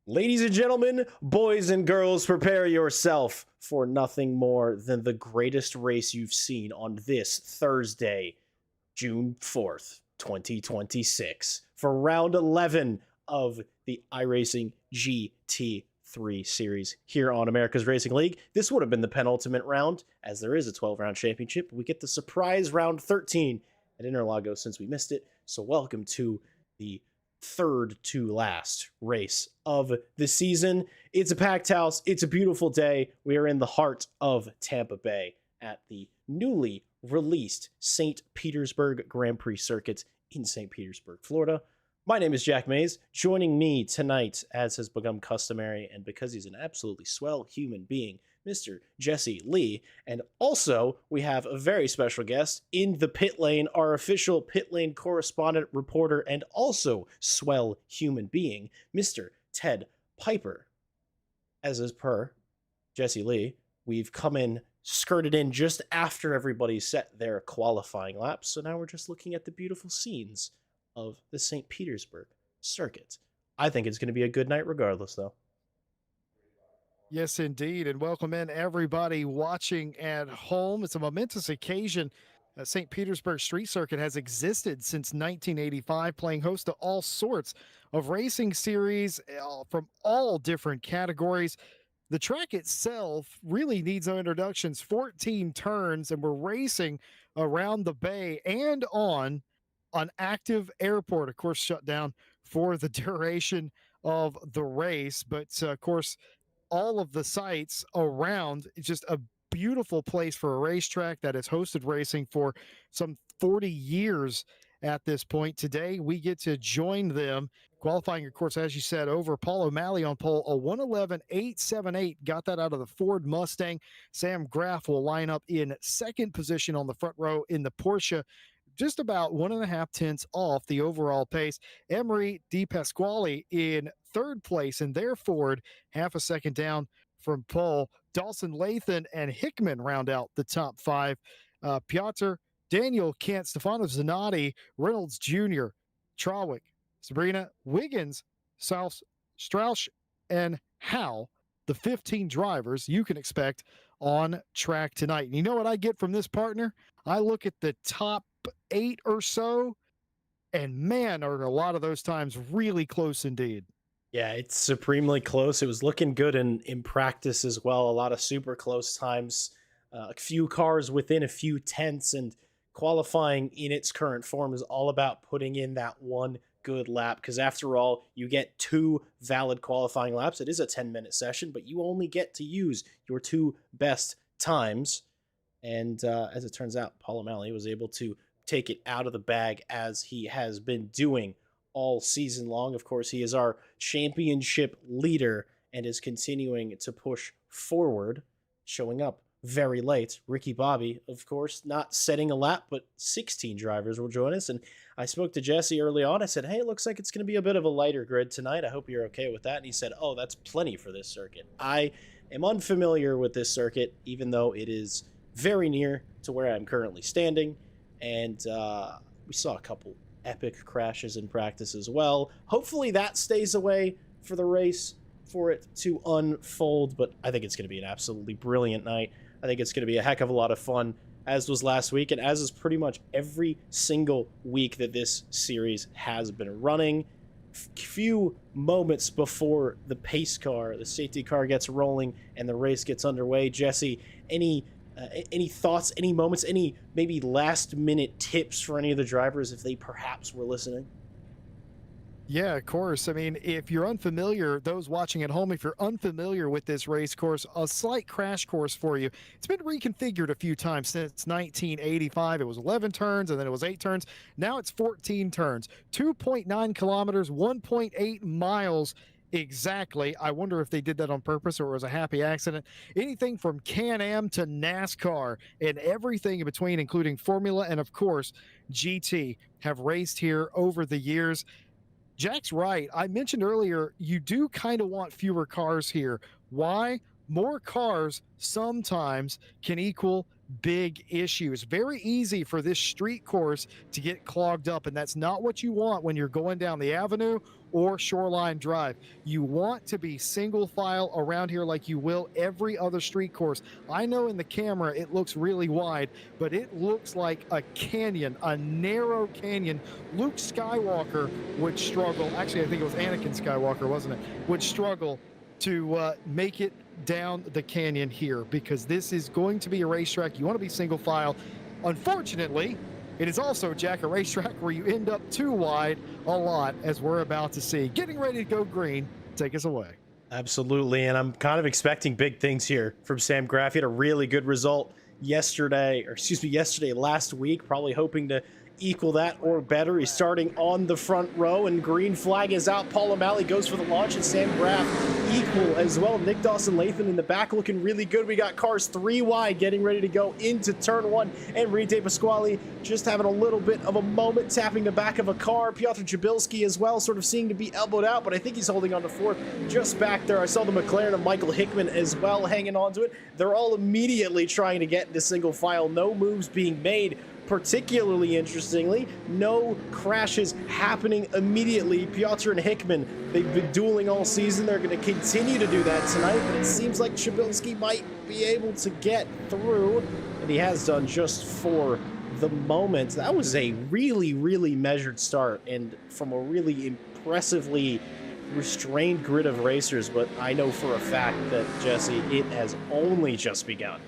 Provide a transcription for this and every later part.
Ladies and gentlemen, boys and girls, prepare yourself for nothing more than the greatest race you've seen on this Thursday, June 4th, 2026, for round 11 of the iRacing GT3 series here on America's Racing League. This would have been the penultimate round, as there is a 12-round championship. We get the surprise round 13 at Interlagos since we missed it. So welcome to the third to last race of the season. It's a packed house. It's a beautiful day. We are in the heart of Tampa Bay at the newly released St. Petersburg Grand Prix circuit in St. Petersburg, Florida. My name is Jack Mays. Joining me tonight, as has become customary, and because he's an absolutely swell human being, Mr. Jesse Lee. And also, we have a very special guest in the pit lane, our official pit lane correspondent, reporter, and also swell human being, Mr. Ted Piper. As is per Jesse Lee, we've come in, skirted in just after everybody set their qualifying laps. So now we're just looking at the beautiful scenes of the St. Petersburg circuit. I think it's going to be a good night regardless, though. Yes, indeed. And welcome in everybody watching at home. It's a momentous occasion. St. Petersburg Street Circuit has existed since 1985, playing host to all sorts of racing series from all different categories. The track itself really needs no introductions. 14 turns, and we're racing around the bay and on an active airport, of course, shut down for the duration of the race. But of course, all of the sites around. It's just a beautiful place for a racetrack that has hosted racing for some 40 years at this point. Today, we get to join them. Qualifying, of course, as you said, over Paul O'Malley on pole, a 111.878. Got that out of the Ford Mustang. Sam Graff will line up in second position on the front row in the Porsche, just about 1.5 tenths off the overall pace. Emery Di Pasquale in third place in their Ford, half a second down from pole. Dawson Lathan and Hickman round out the top five. Piotr, Daniel Kent, Stefano Zanotti, Reynolds Jr., Trawick, Sabrina, Wiggins, Strauss, and Howe, the 15 drivers you can expect on track tonight. And you know what I get from this partner? I look at the top 8 or so, and man, are a lot of those times really close indeed. Yeah, it's supremely close. It was looking good in practice as well. A lot of super close times, a few cars within a few tenths, and qualifying in its current form is all about putting in that one good lap, because after all, you get 2 valid qualifying laps. It is a 10-minute session, but you only get to use your 2 best times. And as it turns out, Paul O'Malley was able to take it out of the bag as he has been doing all season long. Of course, he is our championship leader and is continuing to push forward, showing up very late. Ricky Bobby, of course, not setting a lap, but 16 drivers will join us. And I spoke to Jesse early on. I said, hey, it looks like it's going to be a bit of a lighter grid tonight. I hope you're okay with that. And he said, oh, that's plenty for this circuit. I am unfamiliar with this circuit, even though it is very near to where I'm currently standing. And we saw a couple epic crashes in practice as well. Hopefully that stays away for the race, for it to unfold. But I think it's going to be an absolutely brilliant night. I think it's going to be a heck of a lot of fun, as was last week, and as is pretty much every single week that this series has been running. Few moments before the pace car, the safety car, gets rolling and the race gets underway. Jesse, any thoughts, any moments, any maybe last minute tips for any of the drivers if they perhaps were listening? Yeah, of course. I mean, if you're unfamiliar, those watching at home, if you're unfamiliar with this race course, a slight crash course for you. It's been reconfigured a few times since 1985. It was 11 turns and then it was 8 turns. Now it's 14 turns, 2.9 kilometers, 1.8 miles. Exactly. I wonder if they did that on purpose or it was a happy accident. Anything from Can-Am to NASCAR and everything in between, including Formula and, of course, GT, have raced here over the years. Jack's right. I mentioned earlier, you do kind of want fewer cars here. Why? More cars sometimes can equal big issue. It's very easy for this street course to get clogged up, and that's not what you want when you're going down the avenue or Shoreline Drive. You want to be single file around here like you will every other street course. I know in the camera it looks really wide, but it looks like a canyon, a narrow canyon. Luke Skywalker would struggle. Actually, I think it was Anakin Skywalker, wasn't it? Would struggle to make it down the canyon here, because this is going to be a racetrack. You want to be single file. Unfortunately, it is also, Jack, a racetrack where you end up too wide a lot, as we're about to see. Getting ready to go green. Take us away. Absolutely, and I'm kind of expecting big things here from Sam Graff. He had a really good result yesterday, last week, probably hoping to equal that or better. He's starting on the front row, and green flag is out. Paul O'Malley goes for the launch, and Sam Graff equal as well. Nick Dawson-Lathan in the back looking really good. We got cars 3 wide getting ready to go into turn 1, and Rite Pasquale just having a little bit of a moment, tapping the back of a car. Piotr Jabilski as well, sort of seeming to be elbowed out, but I think he's holding on to 4th just back there. I saw the McLaren of Michael Hickman as well hanging on to it. They're all immediately trying to get into single file. No moves being made. Particularly interestingly, no crashes happening immediately. Piotr and Hickman, they've been dueling all season. They're going to continue to do that tonight, but it seems like Chabilski might be able to get through, and he has done just for the moment. That was a really, really measured start, and from a really impressively restrained grid of racers, but I know for a fact that, Jesse, it has only just begun.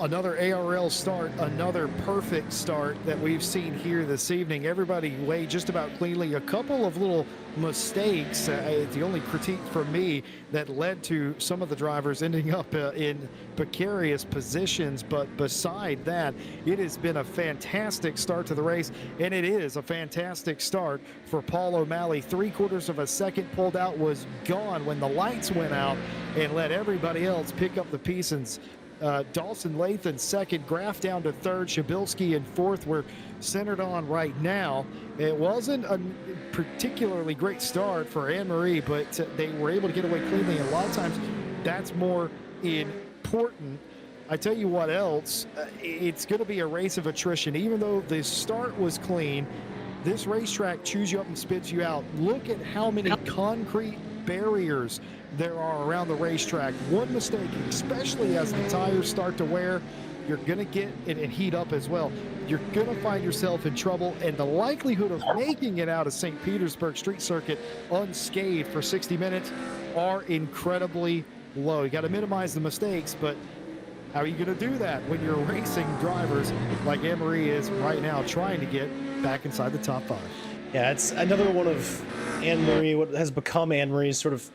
Another ARL start, another perfect start that we've seen here this evening. Everybody weighed just about cleanly. A couple of little mistakes, the only critique from me, that led to some of the drivers ending up in precarious positions. But beside that, it has been a fantastic start to the race, and it is a fantastic start for Paul O'Malley. 3/4 of a second pulled out, was gone when the lights went out, and let everybody else pick up the pieces. Dawson-Lathan second, Graff down to 3rd, Shabilsky in 4th. We're centered on right now. It wasn't a particularly great start for Anne-Marie, but they were able to get away cleanly. And a lot of times that's more important. I tell you what else, it's going to be a race of attrition. Even though the start was clean, this racetrack chews you up and spits you out. Look at how many concrete barriers there are around the racetrack. One mistake, especially as the tires start to wear, you're going to get it and heat up as well. You're going to find yourself in trouble, and the likelihood of making it out of St. Petersburg Street Circuit unscathed for 60 minutes are incredibly low. You got to minimize the mistakes, but how are you going to do that when you're racing drivers like Anne-Marie is right now, trying to get back inside the top 5? Yeah, it's another one of Anne-Marie, what has become Anne-Marie's sort of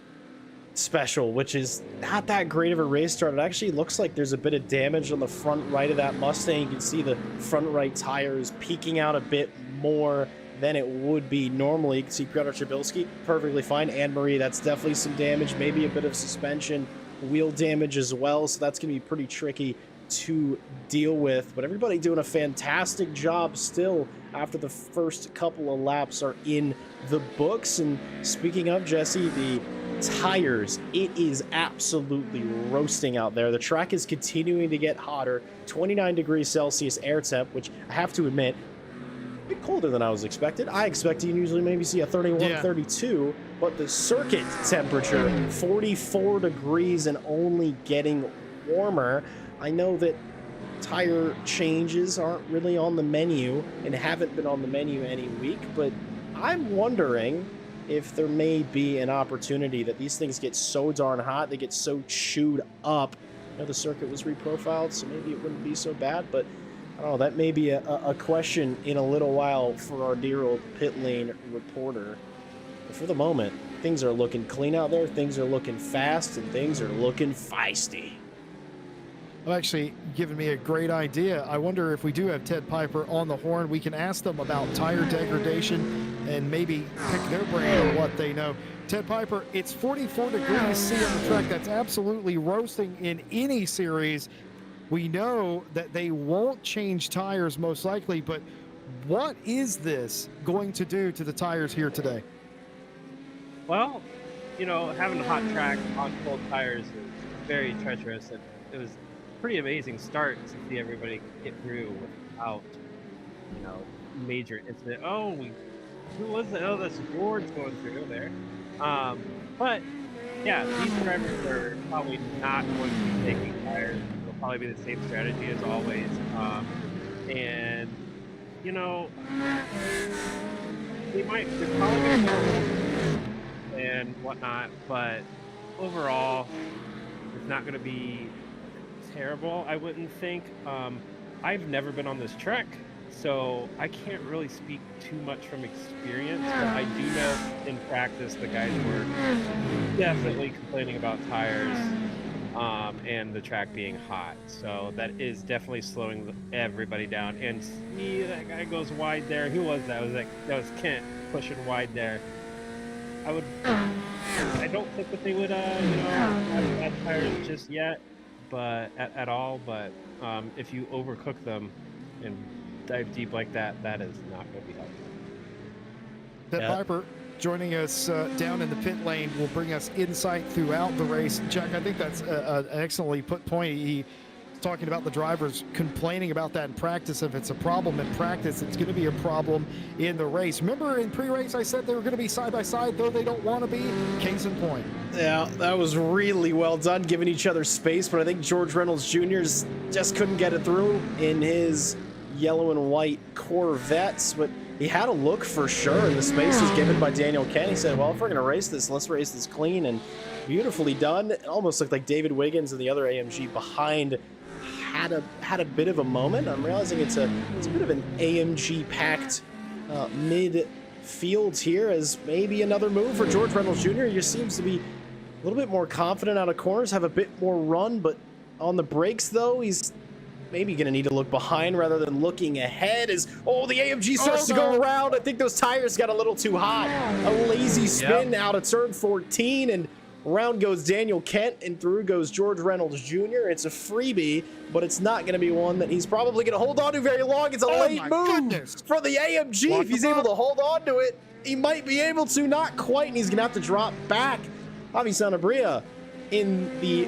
special, which is not that great of a race start. It actually looks like there's a bit of damage on the front right of that Mustang. You can see the front right tires peeking out a bit more than it would be normally. You can see Piotr Chabilski perfectly fine. Anne-Marie, that's definitely some damage, maybe a bit of suspension wheel damage as well, so that's going to be pretty tricky to deal with. But everybody doing a fantastic job still after the first couple of laps are in the books. And speaking of, Jesse, the tires, it is absolutely roasting out there. The track is continuing to get hotter. 29 degrees Celsius air temp, which I have to admit, a bit colder than I was expected. I expected you usually maybe see a 31, 32, but the circuit temperature, 44 degrees and only getting warmer. I know that tire changes aren't really on the menu and haven't been on the menu any week, but I'm wondering if there may be an opportunity that these things get so darn hot, they get so chewed up. You know, the circuit was reprofiled, so maybe it wouldn't be so bad, but I don't know, that may be a question in a little while for our dear old pit lane reporter. But for the moment, things are looking clean out there, things are looking fast, and things are looking feisty. Well, actually given me a great idea. I wonder if we do have Ted Piper on the horn, we can ask them about tire degradation and maybe pick their brain on what they know. Ted Piper, it's 44 degrees C on the track. That's absolutely roasting in any series. We know that they won't change tires most likely, but what is this going to do to the tires here today? Well, you know, having a hot track on cold tires is very treacherous, and it was pretty amazing start to see everybody get through without, major incident. Oh, who was it? Oh, that's George going through there. But yeah, these drivers are probably not going to be taking tires. It'll probably be the same strategy as always. And you know, they're probably going to and whatnot, but overall, it's not going to be terrible, I wouldn't think. I've never been on this track, so I can't really speak too much from experience, but I do know in practice the guys were definitely complaining about tires and the track being hot. So that is definitely slowing everybody down. And see, that guy goes wide there. Who was that? That was Kent pushing wide there. I don't think that they would, have bad tires just yet, but at all. But if you overcook them and dive deep like that, that is not going to be helpful. Ted Piper joining us down in the pit lane will bring us insight throughout the race. Jack, I think that's an excellently put point. He's talking about the drivers complaining about that in practice. If it's a problem in practice, it's going to be a problem in the race. Remember in pre-race I said they were going to be side by side, though they don't want to be? Case in point. Yeah, that was really well done, giving each other space, but I think George Reynolds Jr. just couldn't get it through in his yellow and white Corvettes, but he had a look for sure, and the space was given by Daniel Kent. He said, well, if we're going to race this, let's race this clean, and beautifully done. It almost looked like David Wiggins and the other AMG behind had a bit of a moment. I'm realizing it's a bit of an AMG-packed mid-field here, as maybe another move for George Reynolds Jr. He just seems to be a little bit more confident out of corners, have a bit more run, but on the brakes, though, he's maybe going to need to look behind rather than looking ahead as, the AMG starts to go around. I think those tires got a little too hot. A lazy spin out of turn 14, and around goes Daniel Kent, and through goes George Reynolds Jr. It's a freebie, but it's not going to be one that he's probably going to hold on to very long. It's a late move for the AMG. If he's able to hold on to it, he might be able to. Not quite, and he's going to have to drop back. Javi Sanabria in the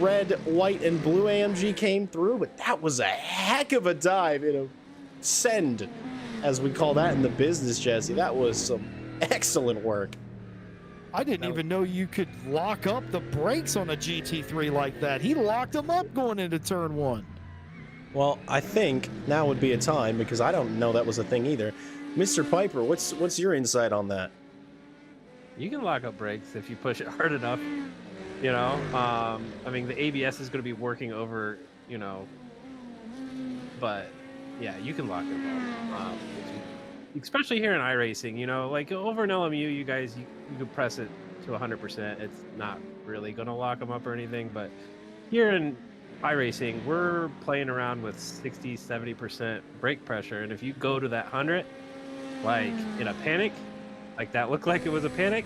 red, white, and blue AMG came through, but that was a heck of a dive in a send, as we call that in the business, Jesse. That was some excellent work. I didn't even know you could lock up the brakes on a GT3 like that. He locked them up going into turn 1. Well, I think now would be a time, because I don't know that was a thing either. Mr. Piper, what's your insight on that? You can lock up brakes if you push it hard enough. I mean, the ABS is going to be working over, but yeah, you can lock it up. Especially here in iRacing, like over in LMU, you guys, you can press it to 100%. It's not really going to lock them up or anything, but here in iRacing, we're playing around with 60, 70% brake pressure. And if you go to that 100, like in a panic, like that looked like it was a panic,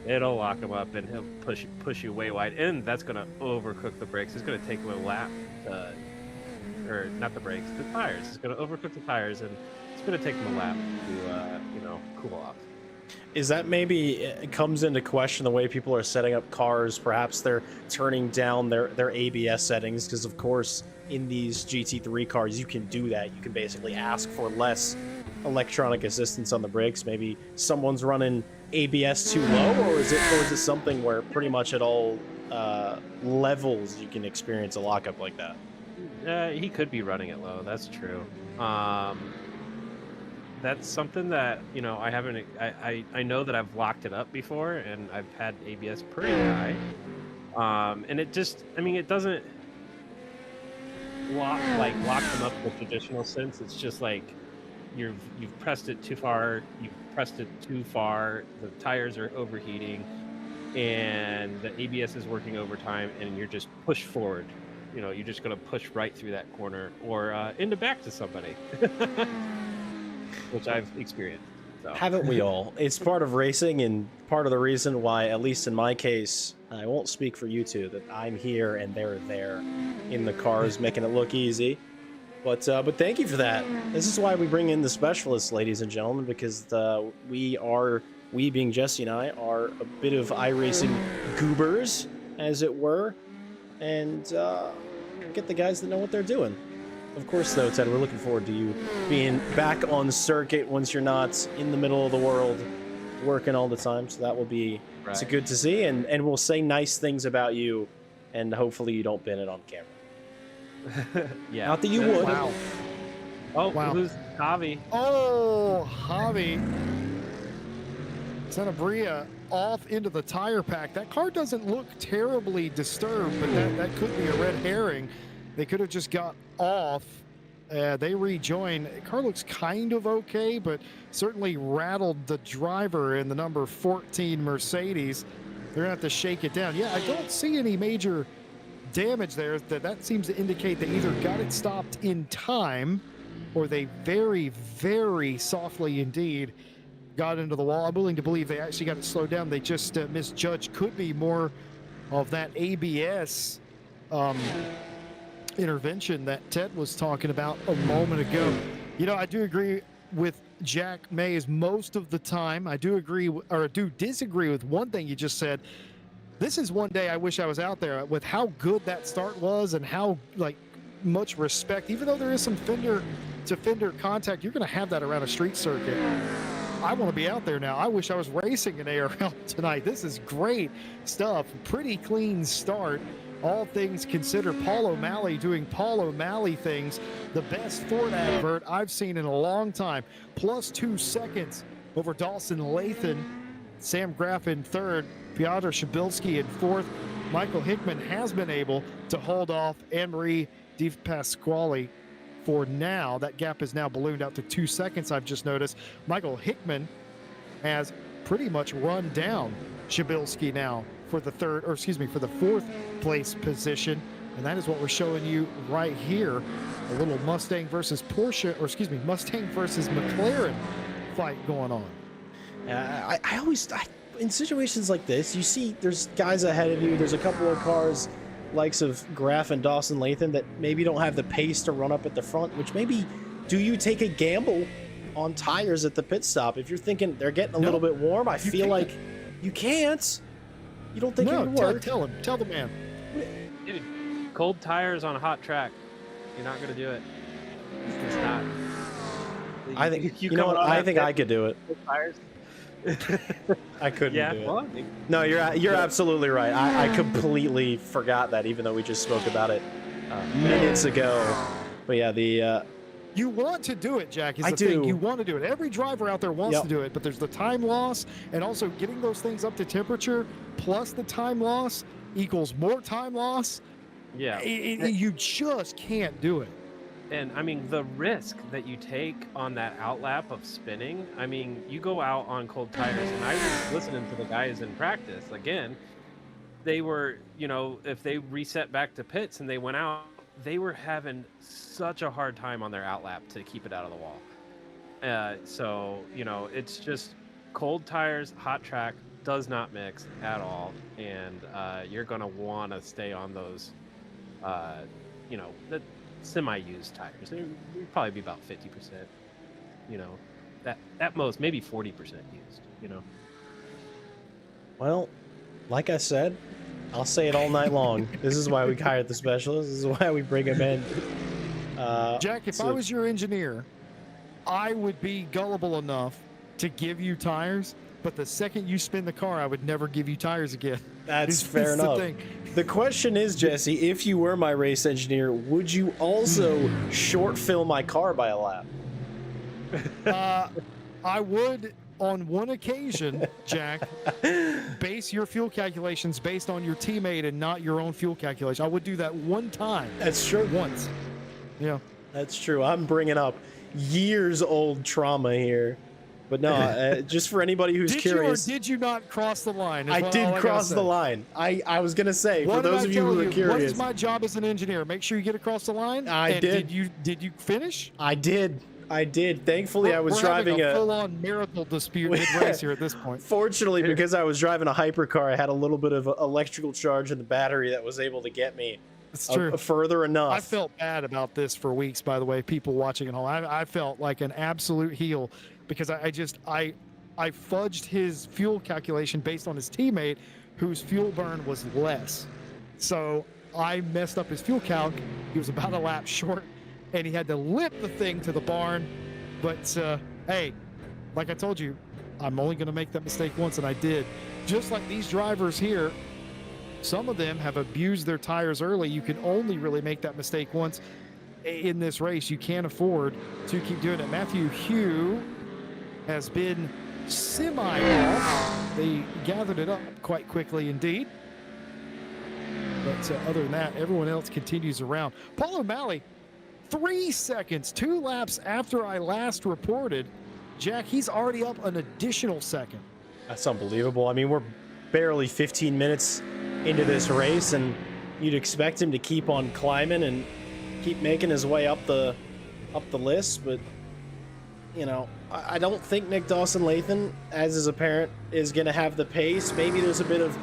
it'll lock them up and he'll push you way wide, and that's going to overcook the brakes. It's going to take him a lap or not the brakes, the tires. It's going to overcook the tires, and it's going to take him a lap to cool off. Is that maybe it comes into question the way people are setting up cars? Perhaps they're turning down their ABS settings, because of course in these GT3 cars you can do that. You can basically ask for less electronic assistance on the brakes. Maybe someone's running ABS too low, or is it something where pretty much at all levels you can experience a lockup like that? He could be running it low. That's true. That's something that I haven't. I know that I've locked it up before, and I've had ABS pretty high. And it just, it doesn't lock them up in the traditional sense. It's just like you've pressed it too far. You've pressed it too far. The tires are overheating, and the ABS is working overtime, and you're just pushed forward. You're just going to push right through that corner or into back to somebody, which I've experienced. So. Haven't we all? It's part of racing, and part of the reason why, at least in my case, I won't speak for you two, that I'm here and they're there in the cars, making it look easy. But thank you for that. This is why we bring in the specialists, ladies and gentlemen, because we being Jesse and I, are a bit of iRacing goobers, as it were, and get the guys that know what they're doing. Of course, though, Ted, we're looking forward to you being back on circuit once you're not in the middle of the world working all the time. So that will be it's good to see, and we'll say nice things about you, and hopefully you don't bin it on camera. Yeah. Not that you would. Wow. Oh, Wow. who's Javi? Oh, Javi. Sanabria off into the tire pack. That car doesn't look terribly disturbed, but that could be a red herring. They could have just got off. They rejoin. The car looks kind of okay, but certainly rattled the driver in the number 14 Mercedes. They're going to have to shake it down. Yeah, I don't see any major damage there. That seems to indicate they either got it stopped in time or they very, very softly indeed got into the wall. I'm willing to believe they actually got it slowed down. They just misjudged. Could be more of that ABS intervention that Ted was talking about a moment ago. You know, I do agree with Jack Mays most of the time. I do agree, or do disagree with one thing you just said. This is one day I wish I was out there with how good that start was and how much respect, even though there is some fender to fender contact, you're going to have that around a street circuit. I want to be out there now. I wish I was racing an ARL tonight. This is great stuff. Pretty clean start. All things considered, Paul O'Malley doing Paul O'Malley things. The best Ford advert I've seen in a long time. Plus 2 seconds over Dawson Lathan. Sam Graff in third. Piotr Shabilsky in fourth. Michael Hickman has been able to hold off Anne-Marie Di Pasquale for now. That gap is now ballooned out to 2 seconds, I've just noticed. Michael Hickman has pretty much run down Shabilsky now for the for the fourth place position. And that is what we're showing you right here. A little Mustang versus Porsche, Mustang versus McLaren fight going on. I always, in situations like this, you see there's guys ahead of you. There's a couple of cars likes of Graff and Dawson Lathan that maybe don't have the pace to run up at the front, which maybe do you take a gamble on tires at the pit stop? If you're thinking they're getting a little bit warm, I feel like you can't. You don't think it would work? Tell the man. Dude, cold tires on a hot track. You're not going to do it. It's not. I think, you know what? I think I could do it. Tires. I couldn't do it. Well, No, you're absolutely right. I completely forgot that, even though we just spoke about it minutes ago. But yeah, you want to do it, Jack, is the I do. thing. You want to do it. Every driver out there wants to do it, but there's the time loss, and also getting those things up to temperature plus the time loss equals more time loss. Yeah. You just can't do it. And I mean, the risk that you take on that outlap of spinning, I mean, you go out on cold tires, and I was listening to the guys in practice again. They were, if they reset back to pits and they went out, they were having such a hard time on their outlap to keep it out of the wall. So, it's just cold tires, hot track does not mix at all. And you're going to want to stay on those, the semi-used tires. They'd probably be about 50%, that at most, maybe 40% used, Well, like I said, I'll say it all night long. This is why we hired the specialist. This is why we bring him in. Jack, if I was your engineer, I would be gullible enough to give you tires, but the second you spin the car, I would never give you tires again. That's fair enough. The question is, Jesse, if you were my race engineer, would you also short fill my car by a lap? I would, on one occasion, Jack, base your fuel calculations based on your teammate and not your own fuel calculation. I would do that one time. That's true. Once. Yeah. That's true. I'm bringing up years old trauma here. But no, just for anybody who's curious. Did you not cross the line? I did cross the line. I was going to say, for those of you who are curious. What is my job as an engineer? Make sure you get across the line? I did. Did you finish? I did. Thankfully, I was driving a full-on marital dispute mid-race here at this point. Fortunately, because I was driving a hypercar, I had a little bit of electrical charge in the battery that was able to get me further enough. I felt bad about this for weeks, by the way, people watching at home. I felt like an absolute heel because I fudged his fuel calculation based on his teammate whose fuel burn was less. So I messed up his fuel calc. He was about a lap short, and he had to lip the thing to the barn. But hey, like I told you, I'm only going to make that mistake once, and I did. Just like these drivers here, some of them have abused their tires early. You can only really make that mistake once in this race. You can't afford to keep doing it. Matthew Hugh has been semi-off. They gathered it up quite quickly indeed. But other than that, everyone else continues around. Paul O'Malley, 3 seconds, 2 laps after I last reported. Jack, he's already up an additional second. That's unbelievable. I mean, we're barely 15 minutes into this race, and you'd expect him to keep on climbing and keep making his way up the list. But, you know, I don't think Nick Dawson-Lathan, as is apparent, is going to have the pace. Maybe there's a bit of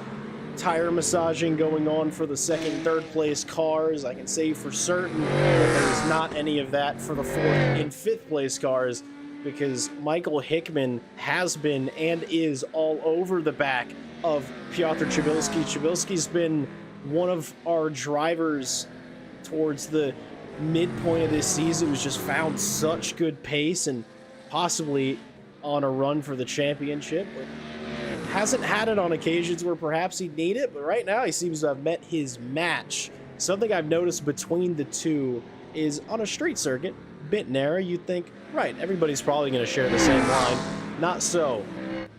tire massaging going on for the second, third place cars. I can say for certain that there's not any of that for the fourth and fifth place cars, because Michael Hickman has been and is all over the back of Piotr Chabilski. Chabilski's been one of our drivers towards the midpoint of this season who's just found such good pace and possibly on a run for the championship. But hasn't had it on occasions where perhaps he'd need it, but right now he seems to have met his match. Something I've noticed between the two is on a street circuit, bit narrow, you'd think, right, everybody's probably going to share the same line. Not so.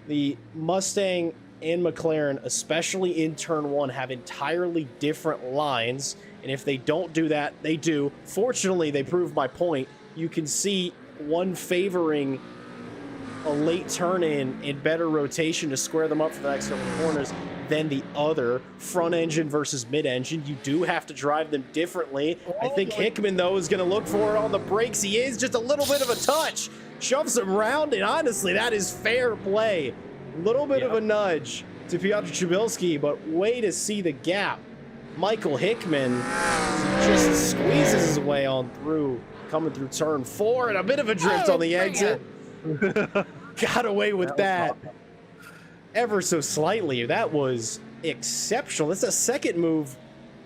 The Mustang and McLaren, especially in turn one, have entirely different lines, and if they don't do that, they do. Fortunately, they prove my point. You can see one favoring a late turn in better rotation to square them up for the next couple of corners than the other. Front engine versus mid engine, you do have to drive them differently. I think Hickman, though, is going to look for it on the brakes. He is, just a little bit of a touch, shoves him round, and honestly, that is fair play. A little bit of a nudge to Piotr Chabilski, but way to see the gap. Michael Hickman just squeezes his way on through, coming through turn 4, and a bit of a drift on the exit. Got away with that ever so slightly. That was exceptional. That's the second move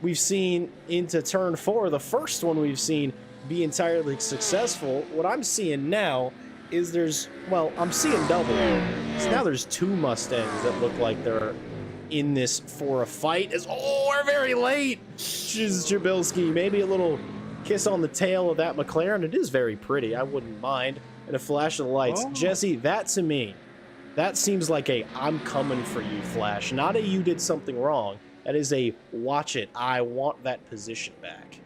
we've seen into turn 4. The first one we've seen be entirely successful. What I'm seeing now is I'm seeing double. So now there's 2 Mustangs that look like they're in this for a fight. We're very late. Chabilski, maybe a little kiss on the tail of that McLaren. It is very pretty. I wouldn't mind. And a flash of the lights. Jesse, that to me, that seems like a I'm coming for you flash. Not a you did something wrong. That is a watch it. I want that position back.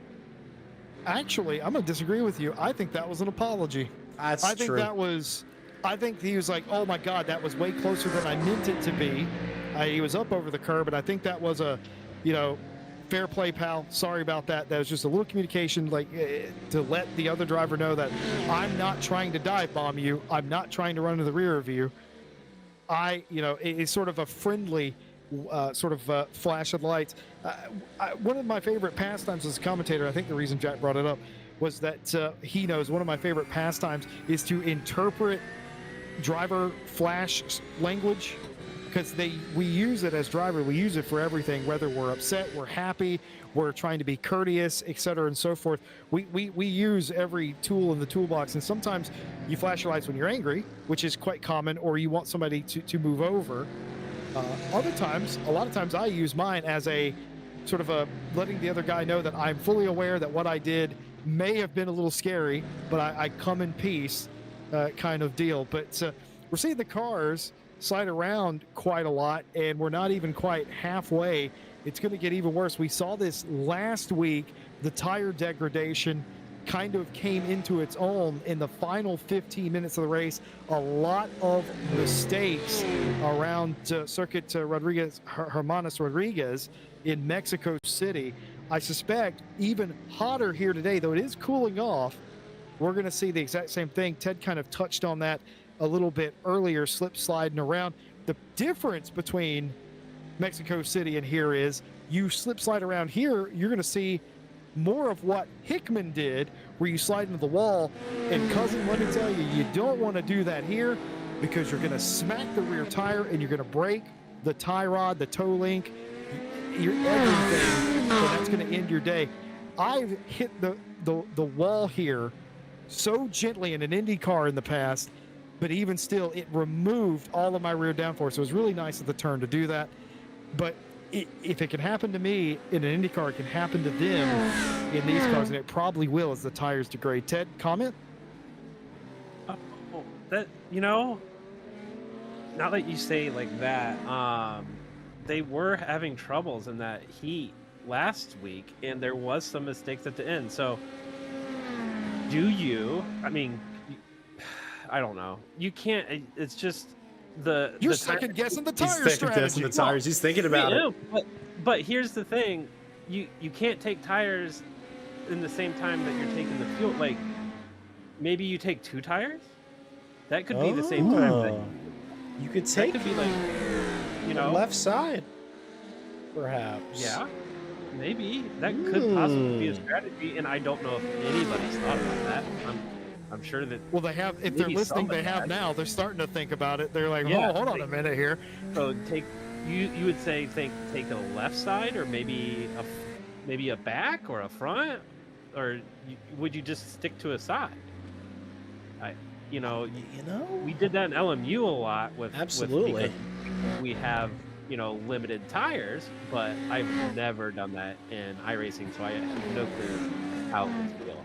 Actually, I'm going to disagree with you. I think that was an apology. I think he was like, oh my God, that was way closer than I meant it to be. He was up over the curb, and I think that was a, fair play, pal. Sorry about that. That was just a little communication, to let the other driver know that I'm not trying to dive bomb you. I'm not trying to run to the rear of you. It's sort of a friendly flash of lights. One of my favorite pastimes as a commentator, I think the reason Jack brought it up, was that he knows one of my favorite pastimes is to interpret driver flash language. Because we use it as driver, we use it for everything, whether we're upset, we're happy, we're trying to be courteous, etc. and so forth. We use every tool in the toolbox, and sometimes you flash your lights when you're angry, which is quite common, or you want somebody to move over. Other times, a lot of times I use mine as a sort of a letting the other guy know that I'm fully aware that what I did may have been a little scary, but I come in peace kind of deal. But we're seeing the cars slide around quite a lot, and we're not even quite halfway. It's going to get even worse. We saw this last week. The tire degradation kind of came into its own in the final 15 minutes of the race. A lot of mistakes around Circuit Hermanos Rodriguez in Mexico City. I suspect even hotter here today, though it is cooling off, we're going to see the exact same thing. Ted kind of touched on that a little bit earlier, slip sliding around. The difference between Mexico City and here is you slip slide around here, you're going to see more of what Hickman did, where you slide into the wall. And cousin, let me tell you, you don't want to do that here, because you're going to smack the rear tire and you're going to break the tie rod, the toe link. your everything, and that's going to end your day. I've hit the wall here so gently in an Indy car in the past, but even still, it removed all of my rear downforce. So it was really nice at the turn to do that. But if it can happen to me in an Indy car, it can happen to them in these cars, and it probably will as the tires degrade. Ted, comment? That, now that you say like that, they were having troubles in that heat last week, and there was some mistakes at the end. So I don't know. You can't. It's just You're second guessing the tire He's strategy. guessing the tires. He's thinking about it. But here's the thing: you can't take tires in the same time that you're taking the fuel. Like maybe you take 2 tires. That could be the same time. That you could take. That could be like, left side, perhaps. Yeah, maybe that could possibly be a strategy, and I don't know if anybody's thought about that. I'm sure that. Well, they have. If they're listening, they have now. They're starting to think about it. They're like, Yeah, hold on a minute here. So take you would say take a left side, or maybe a back or a front, or would you just stick to a side? We did that in LMU a lot with Absolutely. because we have limited tires, but I've never done that in iRacing, so I have no clue how it would feel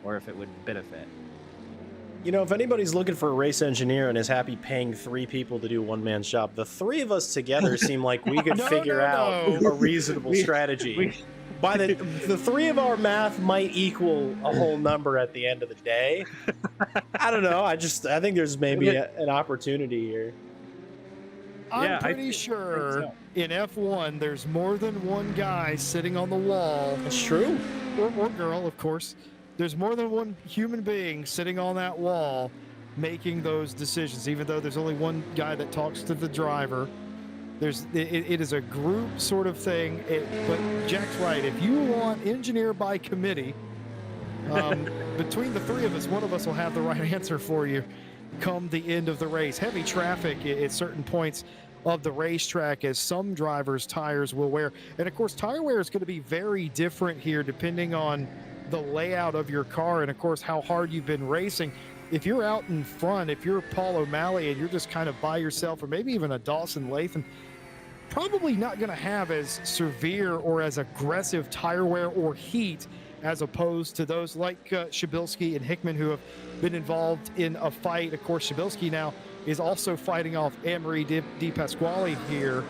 or if it would benefit. If anybody's looking for a race engineer and is happy paying 3 people to do one man's job, the 3 of us together seem like we could figure out a reasonable strategy. By the 3 of our math might equal a whole number at the end of the day. I don't know. I think there's maybe an opportunity here. I'm pretty sure in F1 there's more than one guy sitting on the wall. That's true. Or girl, of course. There's more than one human being sitting on that wall making those decisions, even though there's only one guy that talks to the driver. It is a group sort of thing, but Jack's right. If you want engineer by committee, between the 3 of us, one of us will have the right answer for you come the end of the race. Heavy traffic at certain points of the racetrack, as some drivers' tires will wear. And of course, tire wear is going to be very different here depending on the layout of your car and of course how hard you've been racing. If you're out in front, if you're Paul O'Malley and you're just kind of by yourself, or maybe even a Dawson Latham, probably not going to have as severe or as aggressive tire wear or heat as opposed to those like Shabilsky and Hickman, who have been involved in a fight. Of course, Shabilsky now is also fighting off Anne-Marie Di Pasquale here.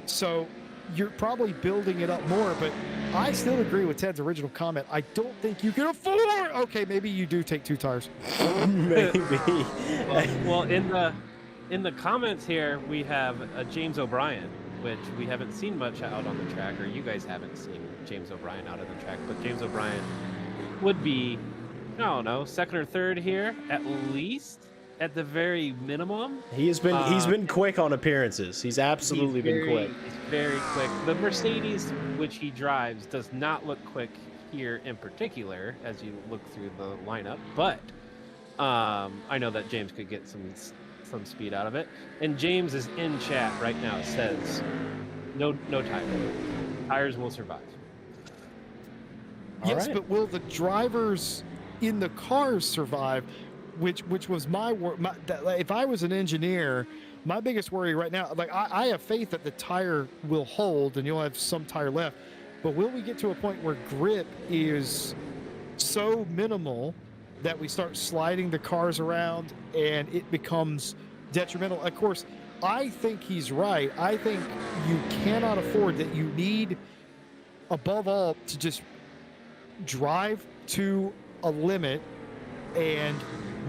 So you're probably building it up more, but I still agree with Ted's original comment. I don't think you can afford. Okay, maybe you do take 2 tires. Maybe. Well, in the comments here, we have James O'Brien, which we haven't seen much out on the track, or you guys haven't seen James O'Brien out on the track, but James O'Brien would be, I don't know, 2nd or 3rd here, at least, at the very minimum. He's been quick on appearances. He's absolutely been quick. He's very quick. The Mercedes, which he drives, does not look quick here in particular, as you look through the lineup, but I know that James could get some speed out of it. And James is in chat right now. Says no tires will survive. Yes, but will the drivers in the cars survive? Which was my worry. If I was an engineer, my biggest worry right now, like I have faith that the tire will hold and you'll have some tire left, but will we get to a point where grip is so minimal that we start sliding the cars around and it becomes detrimental? Of course, I think he's right. I think you cannot afford that. You need, above all, to just drive to a limit and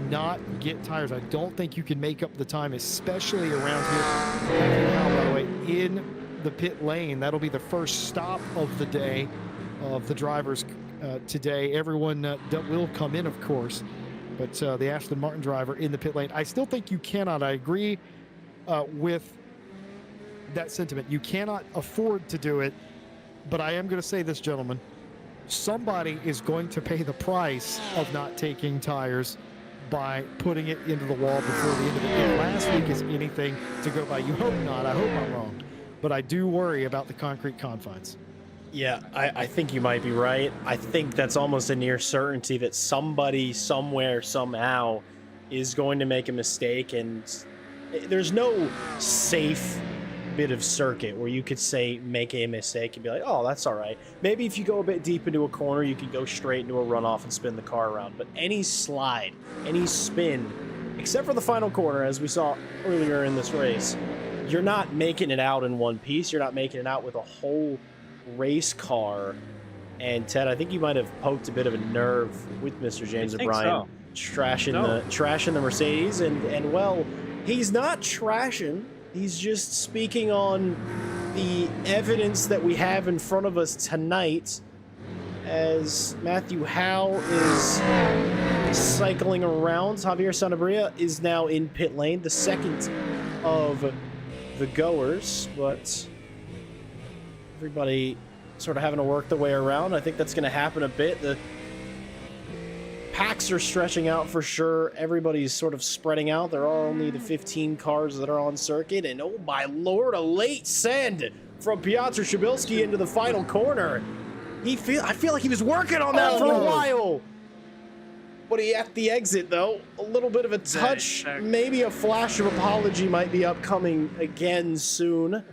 not get tires. I don't think you can make up the time, especially around here. Now, by the way, in the pit lane, that'll be the first stop of the day of the drivers today. Everyone will come in, of course, but the Aston Martin driver in the pit lane. I still think you cannot. I agree with that sentiment. You cannot afford to do it, but I am going to say this, gentlemen. Somebody is going to pay the price of not taking tires by putting it into the wall before the end of the day. Last week is anything to go by. You hope not. I hope I'm wrong. but I do worry about the concrete confines. Yeah, I think you might be right. I think that's almost a near certainty that somebody, somewhere, somehow is going to make a mistake, and there's no safe bit of circuit where you could say make a mistake and be like, oh, that's all right. Maybe if you go a bit deep into a corner, you can go straight into a runoff and spin the car around. But any slide, any spin, except for the final corner, as we saw earlier in this race, you're not making it out in one piece. You're not making it out with a whole race car. And Ted, I think you might have poked a bit of a nerve with Mr. James O'Brien, trashing the Mercedes, and well, he's not trashing. He's just speaking on the evidence that we have in front of us tonight, as Matthew Howe is cycling around. Javier Sanabria is now in pit lane, the second of the goers, but everybody sort of having to work their way around. I think that's going to happen a bit. The packs are stretching out for sure. Everybody's sort of spreading out. There are only the 15 cars that are on circuit, and oh my lord, a late send from Piotr Shabilski into the final corner. I feel like he was working on that for a while. But he at the exit though, a little bit of a touch, maybe a flash of apology might be upcoming again soon.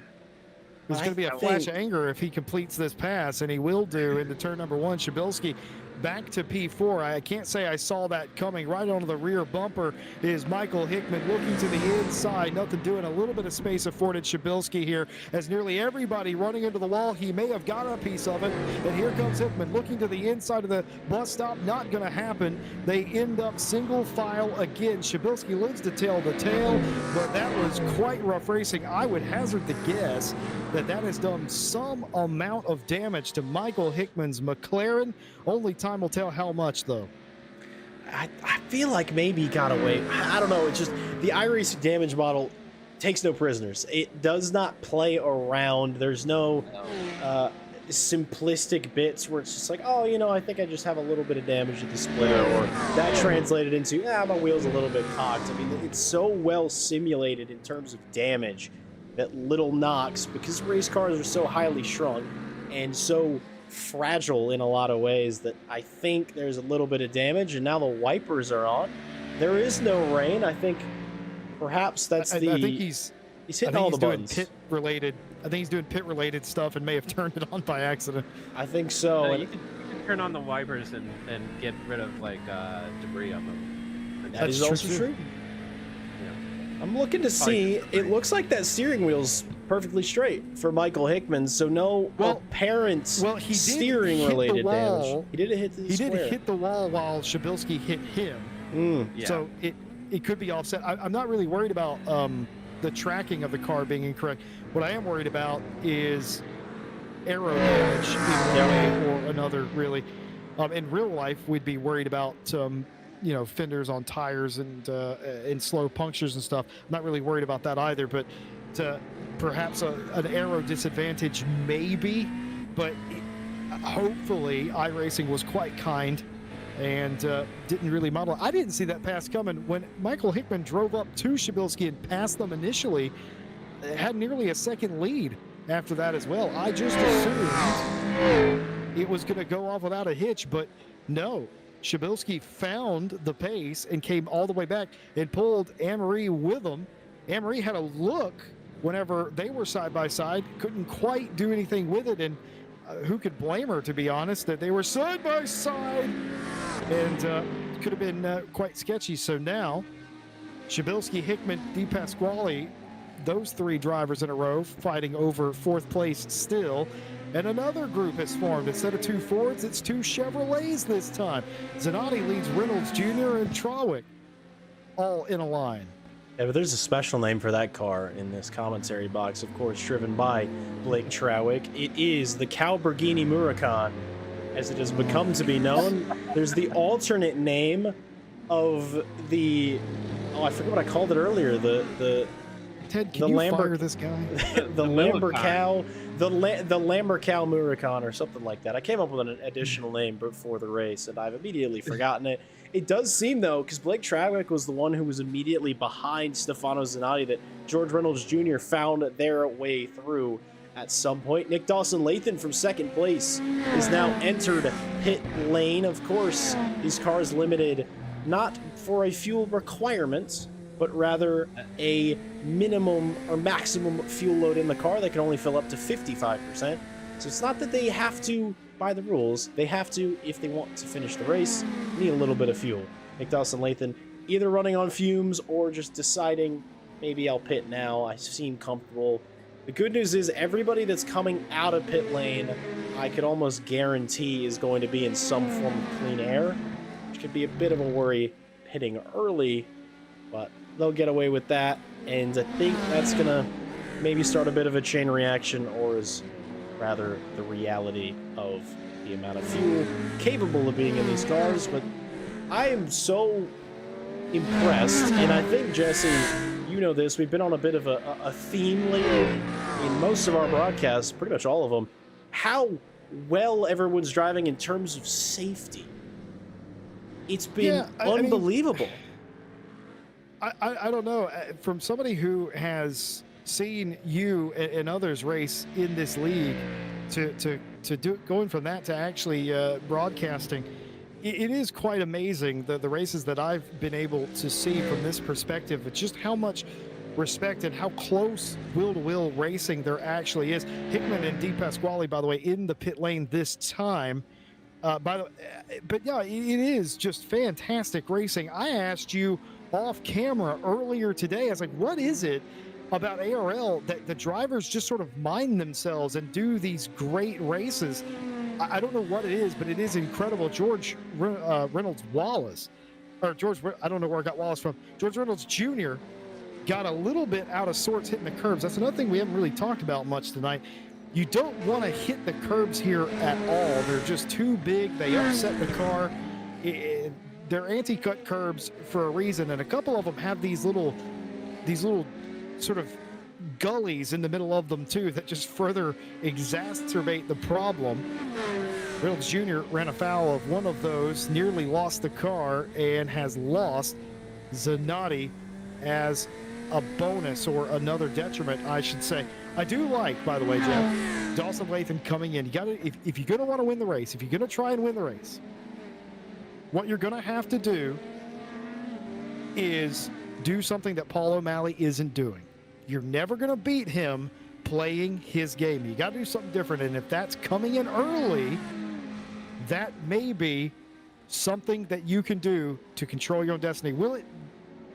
There's going to be a flash of anger if he completes this pass, and he will do into turn number 1. Shabilski back to P4. I can't say I saw that coming. Right onto the rear bumper is Michael Hickman looking to the inside. Nothing doing. A little bit of space afforded Shabilski here, as nearly everybody running into the wall. He may have got a piece of it. And here comes Hickman looking to the inside of the bus stop. Not going to happen. They end up single file again. Shabilski lives to tell the tale, but that was quite rough racing. I would hazard the guess that has done some amount of damage to Michael Hickman's McLaren. Only time will tell how much, though. I feel like maybe he got away. I don't know. It's just the iRacing damage model takes no prisoners. It does not play around. There's no simplistic bits where it's just like, oh, you know, I think I just have a little bit of damage to the splitter, or that translated into, my wheel's a little bit cocked. I mean, it's so well simulated in terms of damage that little knocks, because race cars are so highly shrunk and so fragile in a lot of ways, that I think there's a little bit of damage. And now the wipers are on. There is no rain. I think perhaps that's I think he's hitting all the buttons. Pit related. I think he's doing pit related stuff and may have turned it on by accident. I think so. You can turn on the wipers and get rid of like debris on them. That is also true. I'm looking to see. It looks like that steering wheel's perfectly straight for Michael Hickman, so no apparent steering-related damage. He did hit the wall while Shabilski hit him. So it could be offset. I'm not really worried about the tracking of the car being incorrect. What I am worried about is aero damage in one way or another, really. In real life, we'd be worried about fenders on tires and slow punctures and stuff. I'm not really worried about that either, but perhaps an aero disadvantage maybe, but hopefully iRacing was quite kind and didn't really model. I didn't see that pass coming. When Michael Hickman drove up to Shabilski and passed them initially, had nearly a second lead after that as well. I just assumed it was going to go off without a hitch, but no. Shabilski found the pace and came all the way back and pulled Anne-Marie with him. Anne-Marie had a look whenever they were side by side, couldn't quite do anything with it, and who could blame her, to be honest, that they were side by side, and could have been quite sketchy. So now Shabilski, Hickman, Di Pasquale, those three drivers in a row fighting over fourth place still. And another group has formed. Instead of two Fords, it's two Chevrolets this time. Zanotti leads Reynolds Jr. and Trawick all in a line. Yeah, but there's a special name for that car in this commentary box, of course, driven by Blake Trawick. It is the Calberghini Huracan, as it has become to be known. There's the alternate name of the, I forget what I called it earlier, the Ted, The can you Lambert- fire this guy? the Lambercow, the Lambercow Muracan or something like that. I came up with an additional name before the race, and I've immediately forgotten it. It does seem, though, because Blake Trawick was the one who was immediately behind Stefano Zanatti, that George Reynolds Jr. found their way through at some point. Nick Dawson-Lathan from second place is now entered pit lane. Of course, these cars limited not for a fuel requirement, but rather a minimum or maximum fuel load in the car. They can only fill up to 55%. So it's not that they have to, by the rules, they have to, if they want to finish the race, need a little bit of fuel. Nick Dawson-Lathan either running on fumes or just deciding, maybe I'll pit now, I seem comfortable. The good news is everybody that's coming out of pit lane, I could almost guarantee is going to be in some form of clean air, which could be a bit of a worry pitting early, but they'll get away with that, and I think that's gonna maybe start a bit of a chain reaction, or is rather the reality of the amount of fuel capable of being in these cars. But I am so impressed, and I think, Jesse, you know this, we've been on a bit of a theme lately in most of our broadcasts, pretty much all of them, how well everyone's driving in terms of safety. It's been unbelievable. I don't know. From somebody who has seen you and others race in this league, to do going from that to actually broadcasting, it is quite amazing the races that I've been able to see from this perspective. It's just how much respect and how close wheel-to-wheel racing there actually is. Hickman and Di Pasquale, by the way, in the pit lane this time. But yeah, it is just fantastic racing. I asked you off camera earlier today, I was like, what is it about ARL that the drivers just sort of mind themselves and do these great races? I don't know what it is, but it is incredible. George Reynolds Wallace, or George, I don't know where I got Wallace from. George Reynolds Jr. got a little bit out of sorts hitting the curbs. That's another thing we haven't really talked about much tonight. You don't want to hit the curbs here at all. They're just too big. They upset the car. They're anti-cut curbs for a reason, and a couple of them have these little sort of gullies in the middle of them too that just further exacerbate the problem. Reynolds Jr. ran afoul of one of those, nearly lost the car, and has lost Zanatti as a bonus, or another detriment, I should say. I do like, by the way, Jeff, Dawson-Lathan coming in. You got to, if you're going to want to win the race, if you're going to try and win the race, what you're going to have to do is do something that Paul O'Malley isn't doing. You're never going to beat him playing his game. You got to do something different, and if that's coming in early, that may be something that you can do to control your own destiny. Will it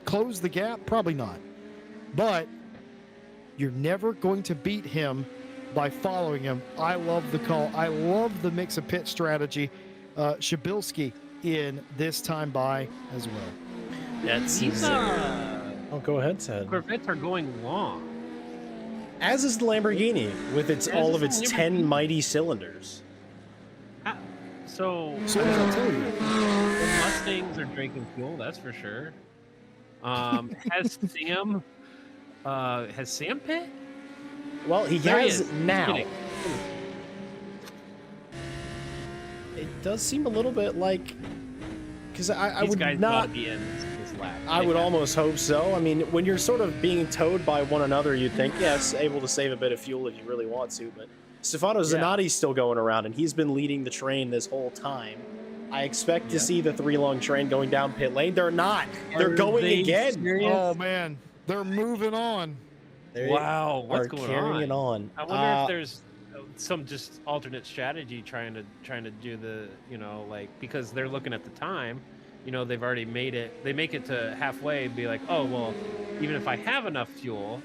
close the gap? Probably not. But you're never going to beat him by following him. I love the call. I love the mix of pit strategy. Shabilsky in this time by as well. That's oh, go ahead, Ted. Corvettes are going long. As is the Lamborghini with its all of its 10 mighty cylinders. So what does that tell you? The Mustangs are drinking fuel, that's for sure. Has Sam pit? Well, he There he has is. now. Just It does seem a little bit like, because I These would guys not. gotta be in this lap. I would almost hope so. I mean, when you're sort of being towed by one another, you'd think, yes, able to save a bit of fuel if you really want to. But Stefano Zanatti's still going around, and he's been leading the train this whole time. I expect to see the three-long train going down pit lane. They're not. They're going again. Serious? Oh, man. They're moving on. Wow, what's are going carrying it on? on. I wonder if there's some just alternate strategy trying to do the, like, because they're looking at the time, they've already made it. They make it to halfway and be like, oh, well, even if I have enough fuel,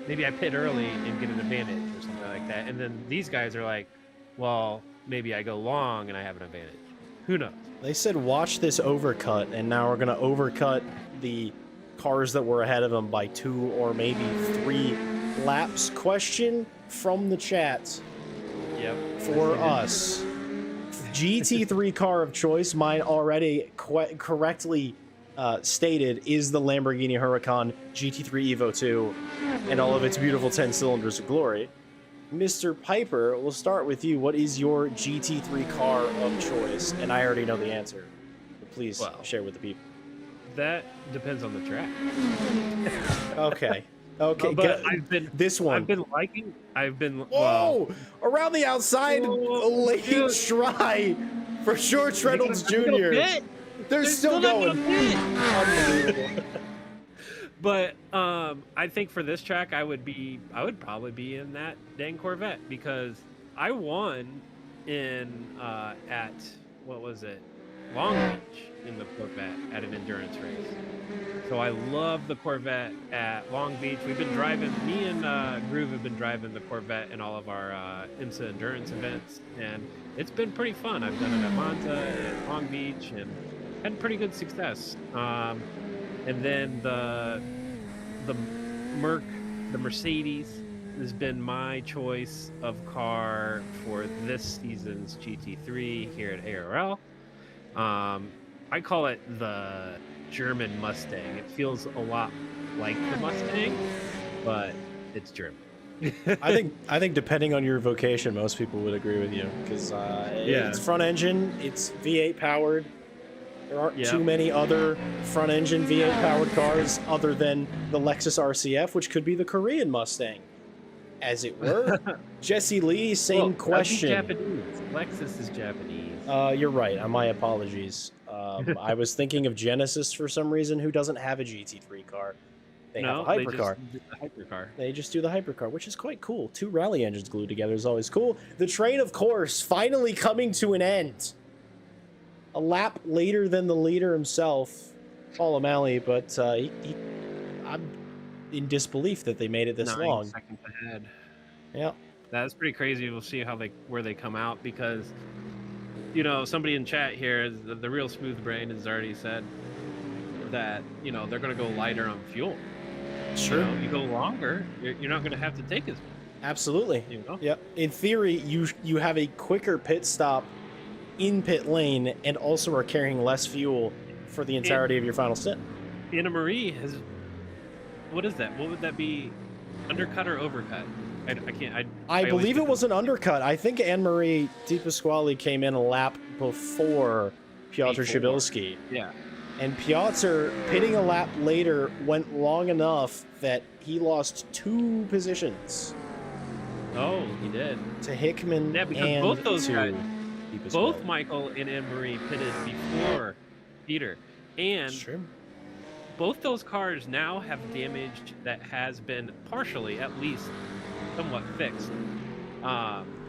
maybe I pit early and get an advantage or something like that. And then these guys are like, well, maybe I go long and I have an advantage. Who knows? They said watch this overcut, and now we're going to overcut the cars that were ahead of them by 2 or maybe 3 laps. Question from the chat for us. GT3 car of choice, mine already correctly stated is the Lamborghini Huracan GT3 Evo 2 and all of its beautiful 10 cylinders of glory. Mr. Piper, we'll start with you. What is your GT3 car of choice? And I already know the answer, but please share with the people. That depends on the track. Okay. Okay, but I've been around the outside, late try for sure. Reynolds Jr. They're still going. Unbelievable. But I think for this track, I would probably be in that dang Corvette because I won in at what was it, Long Beach in the Corvette at an endurance race. So I love the Corvette at Long Beach. We've been driving, me and Groove have been driving the Corvette in all of our IMSA endurance events, and it's been pretty fun. I've done it at Monza, at Long Beach, and had pretty good success. And then the Mercedes has been my choice of car for this season's GT3 here at ARL. I call it the German Mustang. It feels a lot like the Mustang, but it's German. I think depending on your vocation, most people would agree with you because it's front engine, it's V8 powered. There aren't too many other front engine V8 powered cars other than the Lexus RCF, which could be the Korean Mustang, as it were. Jesse Lee, same question. Japanese. Lexus is Japanese. You're right. My apologies. I was thinking of Genesis for some reason, who doesn't have a GT3 car. They have a hypercar. They just do the hypercar, which is quite cool. 2 rally engines glued together is always cool. The train, of course, finally coming to an end. A lap later than the leader himself, Paul O'Malley, but I'm in disbelief that they made it this long. 9 seconds ahead. Yeah. That's pretty crazy. We'll see where they come out because, somebody in chat here, the real smooth brain has already said that, they're going to go lighter on fuel. Sure. You go longer, you're not going to have to take as much. Absolutely. Yep. In theory, you have a quicker pit stop in pit lane and also are carrying less fuel for the entirety of your final stint. Anna Marie has, what is that? What would that be? Undercut or overcut? I believe it was an undercut. I think Anne-Marie Di Pasquale came in a lap before Piotr Shabilski. Yeah. And Piotr, pitting a lap later, went long enough that he lost 2 positions. Oh, he did. To Hickman because and both those guys, both Michael and Anne-Marie pitted before Peter. And both those cars now have damage that has been partially, at least, somewhat fixed.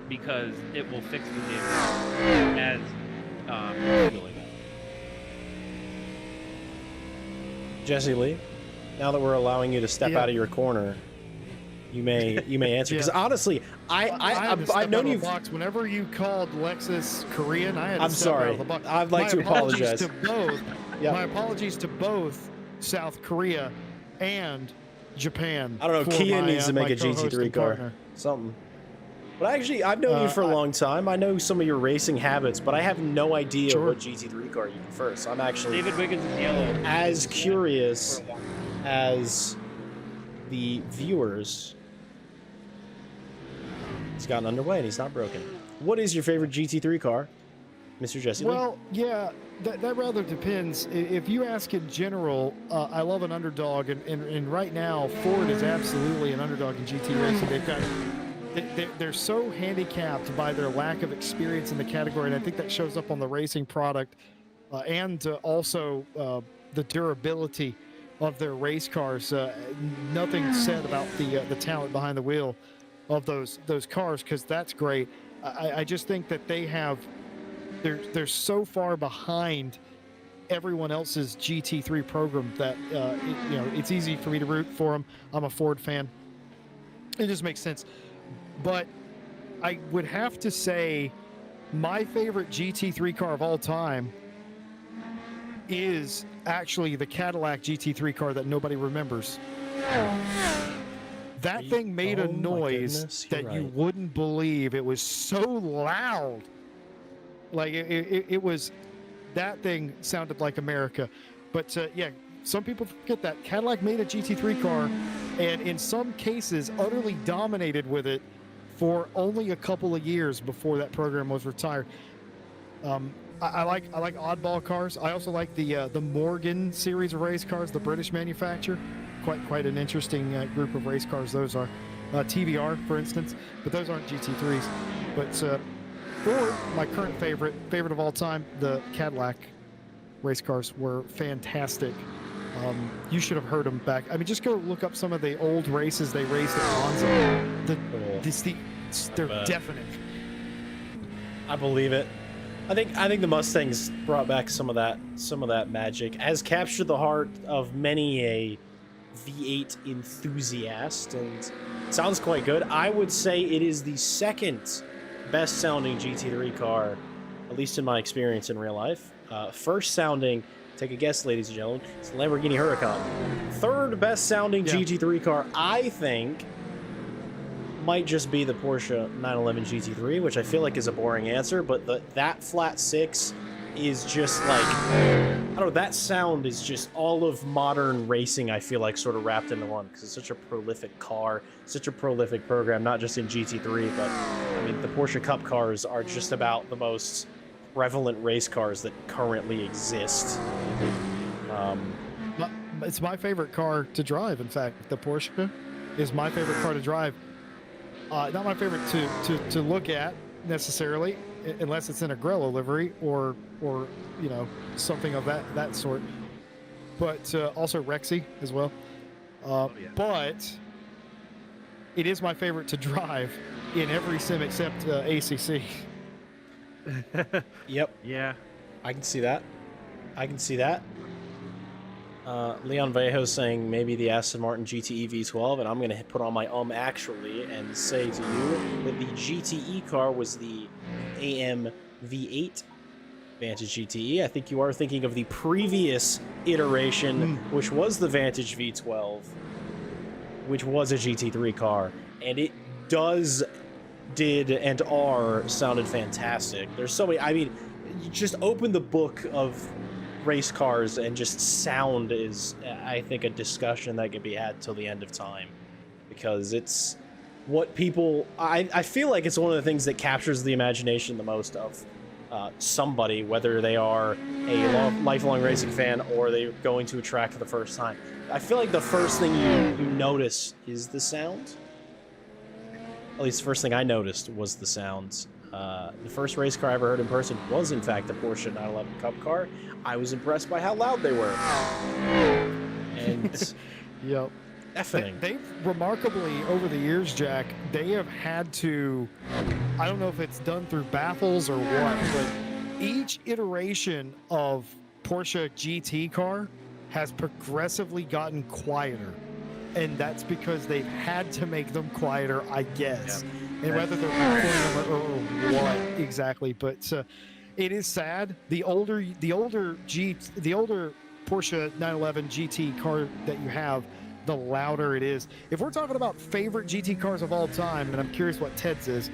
Because it will fix the damage as fueling. Jesse Lee, now that we're allowing you to step out of your corner, you may answer because honestly, I've known you. Whenever you called Lexus Korean, I had to I'm step sorry. out of the box. I'd like to apologize to both. My apologies to both South Korea and Japan. I don't know. Kia needs to make a GT3 car. Something. But actually, I've known you for a long time. I know some of your racing habits, but I have no idea what GT3 car you prefer. So I'm actually David Wiggins is yellow. As curious as the viewers. He's gotten underway and he's not broken. What is your favorite GT3 car, Mr. Jesse Lee? Well, yeah, that rather depends. If you ask in general, I love an underdog, and right now Ford is absolutely an underdog in GT racing. They've got. They're so handicapped by their lack of experience in the category, and I think that shows up on the racing product and also the durability of their race cars. Nothing said about the talent behind the wheel of those cars, because that's great. I just think that they're so far behind everyone else's GT3 program that it's easy for me to root for them. I'm a Ford fan. It just makes sense. But I would have to say my favorite GT3 car of all time is actually the Cadillac GT3 car that nobody remembers. That thing made a noise that you wouldn't believe. It was so loud. Like it was, that thing sounded like America. But yeah, some people forget that Cadillac made a GT3 car, and in some cases, utterly dominated with it for only a couple of years before that program was retired. I like oddball cars. I also like the Morgan series of race cars, the British manufacturer. Quite an interesting group of race cars those are. TVR, for instance, but those aren't GT3s. But for my current favorite of all time, the Cadillac race cars were fantastic. You should have heard them back. I mean, just go look up some of the old races they raced at Monza. They're definite. I believe it. I think the Mustangs brought back some of that magic, has captured the heart of many a V8 enthusiast, and sounds quite good. I would say it is the second best sounding GT3 car, at least in my experience in real life. First sounding, take a guess, ladies and gentlemen, it's the Lamborghini Huracan. Third best sounding GT3 car, I think, might just be the Porsche 911 GT3, which I feel like is a boring answer, but that flat six is just like, I don't know, that sound is just all of modern racing, I feel like, sort of wrapped into one, because it's such a prolific car, such a prolific program, not just in GT3, but I mean, the Porsche Cup cars are just about the most prevalent race cars that currently exist. It's my favorite car to drive. In fact, the Porsche is my favorite car to drive. Not my favorite to look at necessarily, unless it's in a Grello livery or you know, something of that sort. But also Rexy as well. But it is my favorite to drive in every sim except ACC. Yep. Yeah. I can see that. Leon Vallejo saying maybe the Aston Martin GTE V12, and I'm going to put on my actually and say to you that the GTE car was the AM V8 Vantage GTE. I think you are thinking of the previous iteration, which was the Vantage V12, which was a GT3 car, and it did and sounded fantastic. There's so many, I mean, you just open the book of race cars and just sound is, I think, a discussion that could be had till the end of time, because it's what people, I feel like it's one of the things that captures the imagination the most of somebody, whether they are a lifelong racing fan or they're going to a track for the first time. I feel like the first thing you notice is the sound. At least the first thing I noticed was the sound. The first race car I ever heard in person was, in fact, the Porsche 911 Cup car. I was impressed by how loud they were. And yep. Deafening. They've remarkably, over the years, Jack, they have had to, I don't know if it's done through baffles or what, but each iteration of Porsche GT car has progressively gotten quieter. And that's because they've had to make them quieter, I guess. Yep. And whether they're recording them or what exactly, but it is sad. The older Porsche 911 GT car that you have, the louder it is. If we're talking about favorite GT cars of all time, and I'm curious what Ted's is,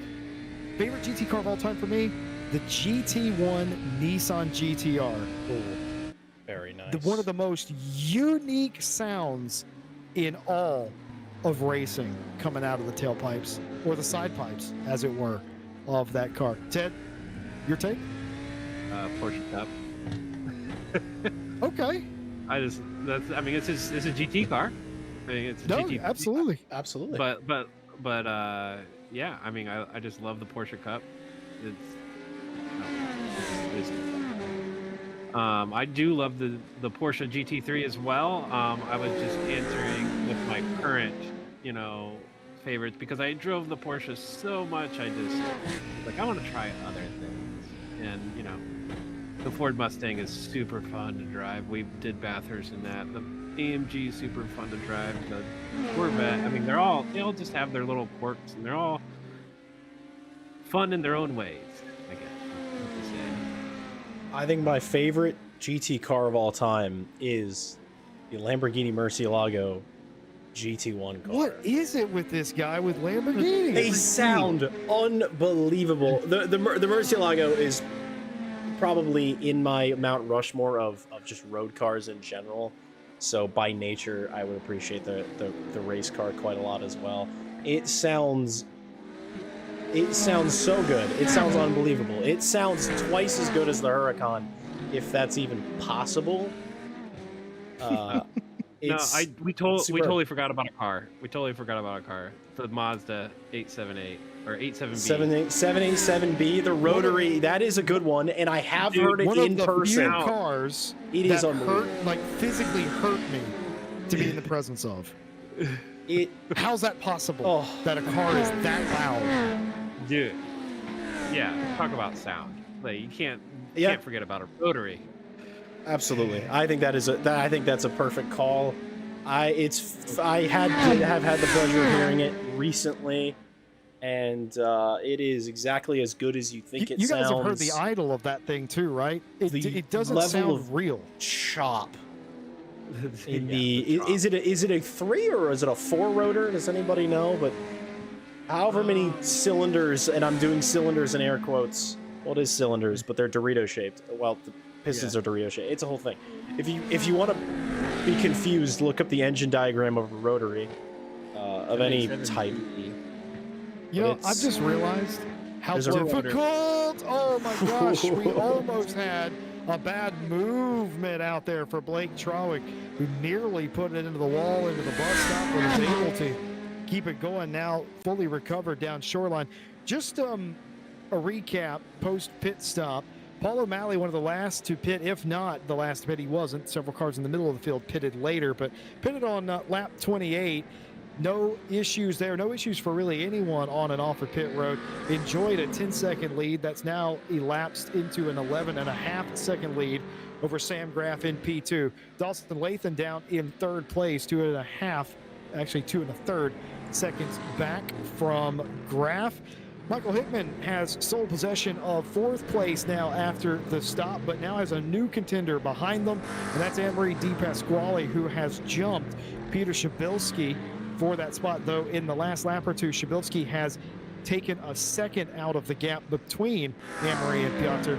favorite GT car of all time for me, the GT1 Nissan GTR. Ooh, very nice. One of the most unique sounds in all of racing coming out of the tailpipes, or the side pipes, as it were, of that car. Ted, your take? Porsche Cup. Okay. I mean, it's a GT car. I mean, it's a GT. Absolutely. But yeah, I mean, I just love the Porsche Cup. I do love the Porsche GT3 as well. I was just answering with my current, favorites, because I drove the Porsche so much. I want to try other things, and the Ford Mustang is super fun to drive. We did Bathurst in that. The AMG is super fun to drive. The Corvette, I mean, they all just have their little quirks, and they're all fun in their own ways, I guess. I think my favorite GT car of all time is the Lamborghini Murcielago GT1 car. What is it with this guy with Lamborghini? They sound unbelievable. The Murcielago is probably in my Mount Rushmore of just road cars in general. So by nature, I would appreciate the race car quite a lot as well. It sounds so good. It sounds unbelievable. It sounds twice as good as the Huracan, if that's even possible. We totally forgot about a car. We totally forgot about a car. The Mazda 878 or 87B. 787B, the rotary. That is a good one, and I have heard it in person. One of the few cars it is physically hurt me to be in the presence of. How's that possible? That a car is that loud? Dude, yeah. Talk about sound. Like you can't forget about a rotary. Absolutely, I think that's a perfect call. I have had the pleasure of hearing it recently, and it is exactly as good as you think it sounds. You guys have heard the idle of that thing too, right? It doesn't sound real. Chop. Is it a 3 or is it a 4 rotor? Does anybody know? But however many cylinders, and I'm doing cylinders in air quotes. Well, it is cylinders, but they're Dorito shaped. Well, the pistons are Dorito shaped. It's a whole thing. If you want to be confused, look up the engine diagram of a rotary of any type. You know, I've just realized how difficult. Oh my gosh, we almost had a bad movement out there for Blake Trowick, who nearly put it into the wall, into the bus stop, but was able to keep it going. Now fully recovered down shoreline. Just a recap post pit stop. Paul O'Malley, one of the last to pit, if not the last to pit. He wasn't. Several cars in the middle of the field pitted later, but pitted on lap 28. No issues there. No issues for really anyone on and off of pit road. Enjoyed a 10-second lead. That's now elapsed into an 11.5-second lead over Sam Graff in P2. Dawson Lathan down in third place, 2.5, actually 2 1/3 seconds back from Graff. Michael Hickman has sole possession of fourth place now after the stop, but now has a new contender behind them, and that's Anne-Marie DePasquale, who has jumped Peter Shabilsky for that spot, though in the last lap or two, Shabilsky has taken a second out of the gap between Anne-Marie and Piotr.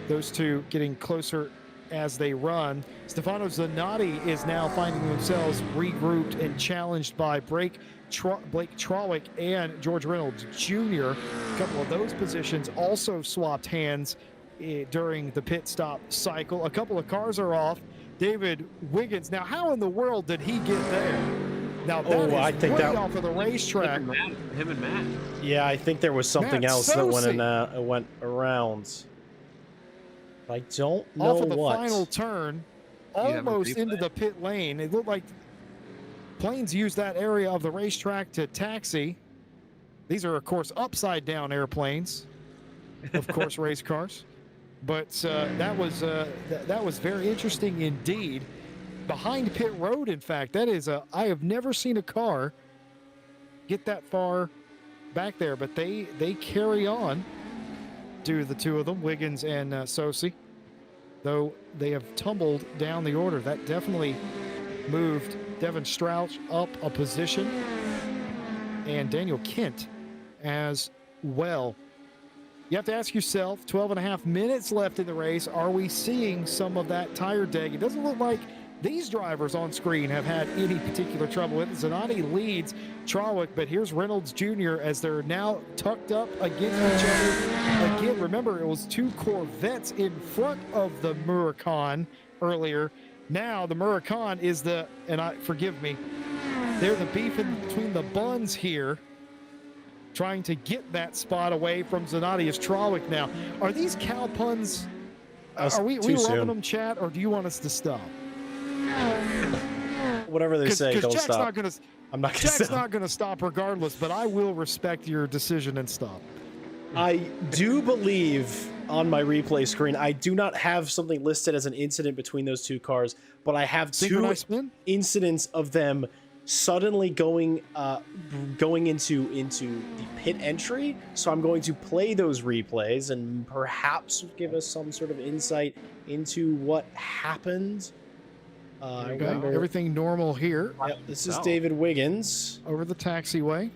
Those two getting closer as they run. Stefano Zanotti is now finding themselves regrouped and challenged by Blake Trowick and George Reynolds Jr. A couple of those positions also swapped hands during the pit stop cycle. A couple of cars are off. David Wiggins. Now, how in the world did he get there? Now I think that off of the racetrack. Him and Matt. Yeah, I think there was something else that went around. I don't know off of the what. Final turn, almost into the pit lane. It looked like planes used that area of the racetrack to taxi. These are, of course, upside down airplanes, of course, race cars. But that was very interesting indeed. Behind pit road, in fact, that is I have never seen a car get that far back there, but they carry on. Do the two of them, Wiggins and Sosi, though they have tumbled down the order. That definitely moved Devin Strauch up a position, and Daniel Kent as well. You have to ask yourself, 12.5 minutes left in the race, are we seeing some of that tire deg? It doesn't look like these drivers on screen have had any particular trouble with it. Zanotti leads Trowick, but here's Reynolds Jr. as they're now tucked up against each other. Again, remember, it was two Corvettes in front of the Huracan earlier. Now the Huracan is forgive me, they're the beef in between the buns here, trying to get that spot away from Zanotti as Trowick now. Are these cow puns, are we loving them, chat, or do you want us to stop? Whatever they say, don't stop. I'm not gonna Jack's stop. not going to stop regardless, but I will respect your decision and stop. I do believe on my replay screen, I do not have something listed as an incident between those two cars, but I have two incidents of them suddenly going into the pit entry. So I'm going to play those replays and perhaps give us some sort of insight into what happened. Everything normal here. Yep, this is David Wiggins over the taxiway,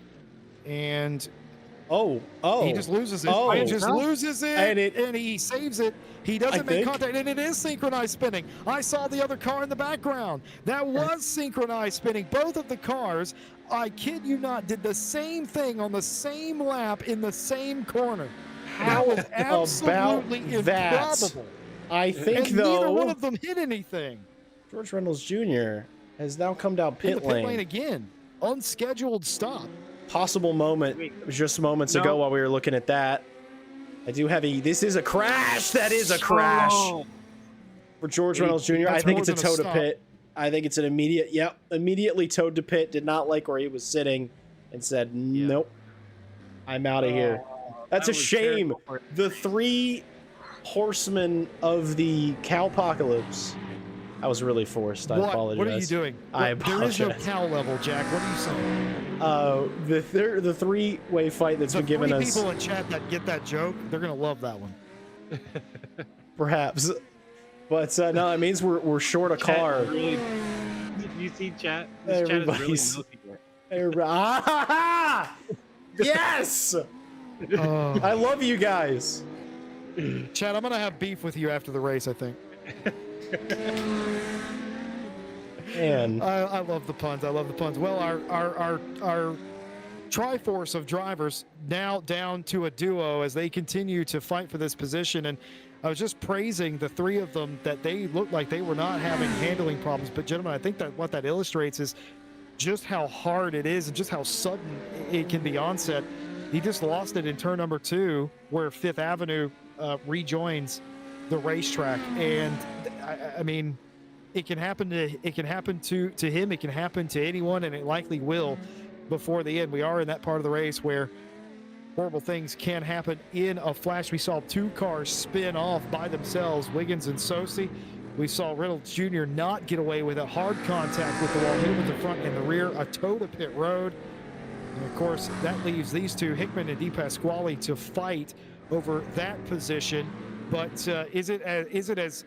and He just loses it. Oh. He just loses it, And and he saves it. He doesn't make contact, and it is synchronized spinning. I saw the other car in the background. That was synchronized spinning. Both of the cars, I kid you not, did the same thing on the same lap in the same corner. How That was absolutely about that? improbable. I think, And though, neither one of them hit anything. George Reynolds Jr. has now come down In pit the pit lane. lane again. Unscheduled stop. Possible moment just moments ago while we were looking at that. I do have this is a crash. That is a crash for George Reynolds Jr. I think it's a toe to pit. I think it's an immediately towed to pit. Did not like where he was sitting and said, nope, I'm out of here. That's a shame. The 3 horsemen of the cowpocalypse. I was really forced. I apologize. What are you doing? I apologize. There is no cow level, Jack. What are you saying? The 3-way fight that's been given us. People in chat that get that joke, they're gonna love that one. Perhaps, but no, it means we're short a car. Really, you see chat? This Everybody's. chat is really Yes. I love you guys. Chad, I'm gonna have beef with you after the race, I think. Man, I love the puns. I love the puns. Well, our Triforce of drivers now down to a duo as they continue to fight for this position. And I was just praising the 3 of them that they looked like they were not having handling problems. But gentlemen, I think that what that illustrates is just how hard it is and just how sudden it can be onset. He just lost it in turn number 2, where Fifth Avenue rejoins the racetrack, and I mean, it can happen to him, it can happen to anyone, and it likely will before the end. We are in that part of the race where horrible things can happen in a flash. We saw 2 cars spin off by themselves, Wiggins and Sosi. We saw Reynolds Jr. not get away with a hard contact with the wall, hit him with the front and the rear, a toe to pit road. And of course, that leaves these 2, Hickman and DePasquale, to fight over that position. But is it as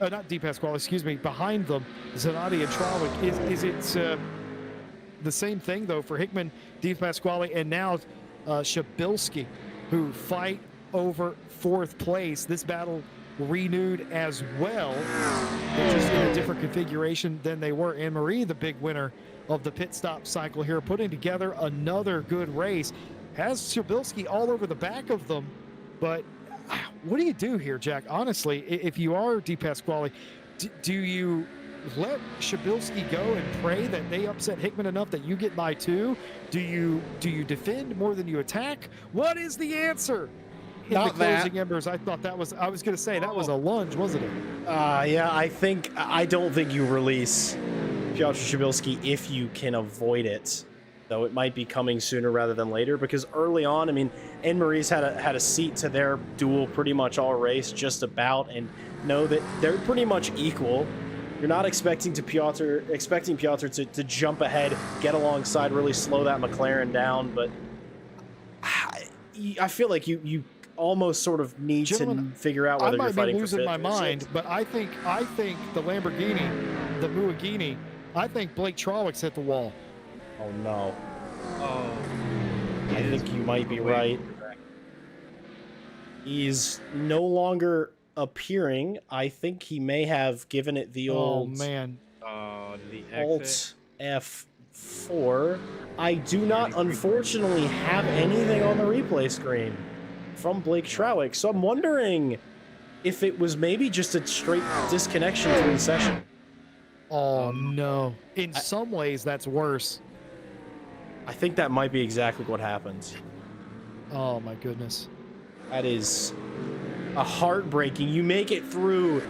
not DePasquale, excuse me, behind them, Zanotti and Trawick, is it the same thing, though, for Hickman, DePasquale, and now Shabilsky, who fight over 4th place? This battle renewed as well, but just in a different configuration than they were. And Marie, the big winner of the pit stop cycle here, putting together another good race, has Shabilsky all over the back of them. But what do you do here, Jack? Honestly, if you are DePasquale, do you let Shabilsky go and pray that they upset Hickman enough that you get by 2? Do you defend more than you attack? What is the answer? In Not the closing that. embers, I thought that was, I was going to say that was a lunge, wasn't it? Yeah, I don't think you release Piotr Shabilsky if you can avoid it. Though it might be coming sooner rather than later, because early on, I mean, Anne-Marie's had a seat to their duel pretty much all race, just about, and know that they're pretty much equal. You're not expecting Piotr to jump ahead, get alongside, really slow that McLaren down, but I feel like you almost sort of need to figure out whether you're fighting for fifth. I might be losing my mind, but I think the Lamborghini, the Muagini, I think Blake Trawick's hit the wall. Oh no. Oh. I think you might be right. He's no longer appearing. I think he may have given it the old the Alt F4. I do not unfortunately have anything on the replay screen from Blake Trawick, so I'm wondering if it was maybe just a straight disconnection from the session. Oh no. In some ways that's worse. I think that might be exactly what happens. Oh my goodness. That is a heartbreaking. You make it through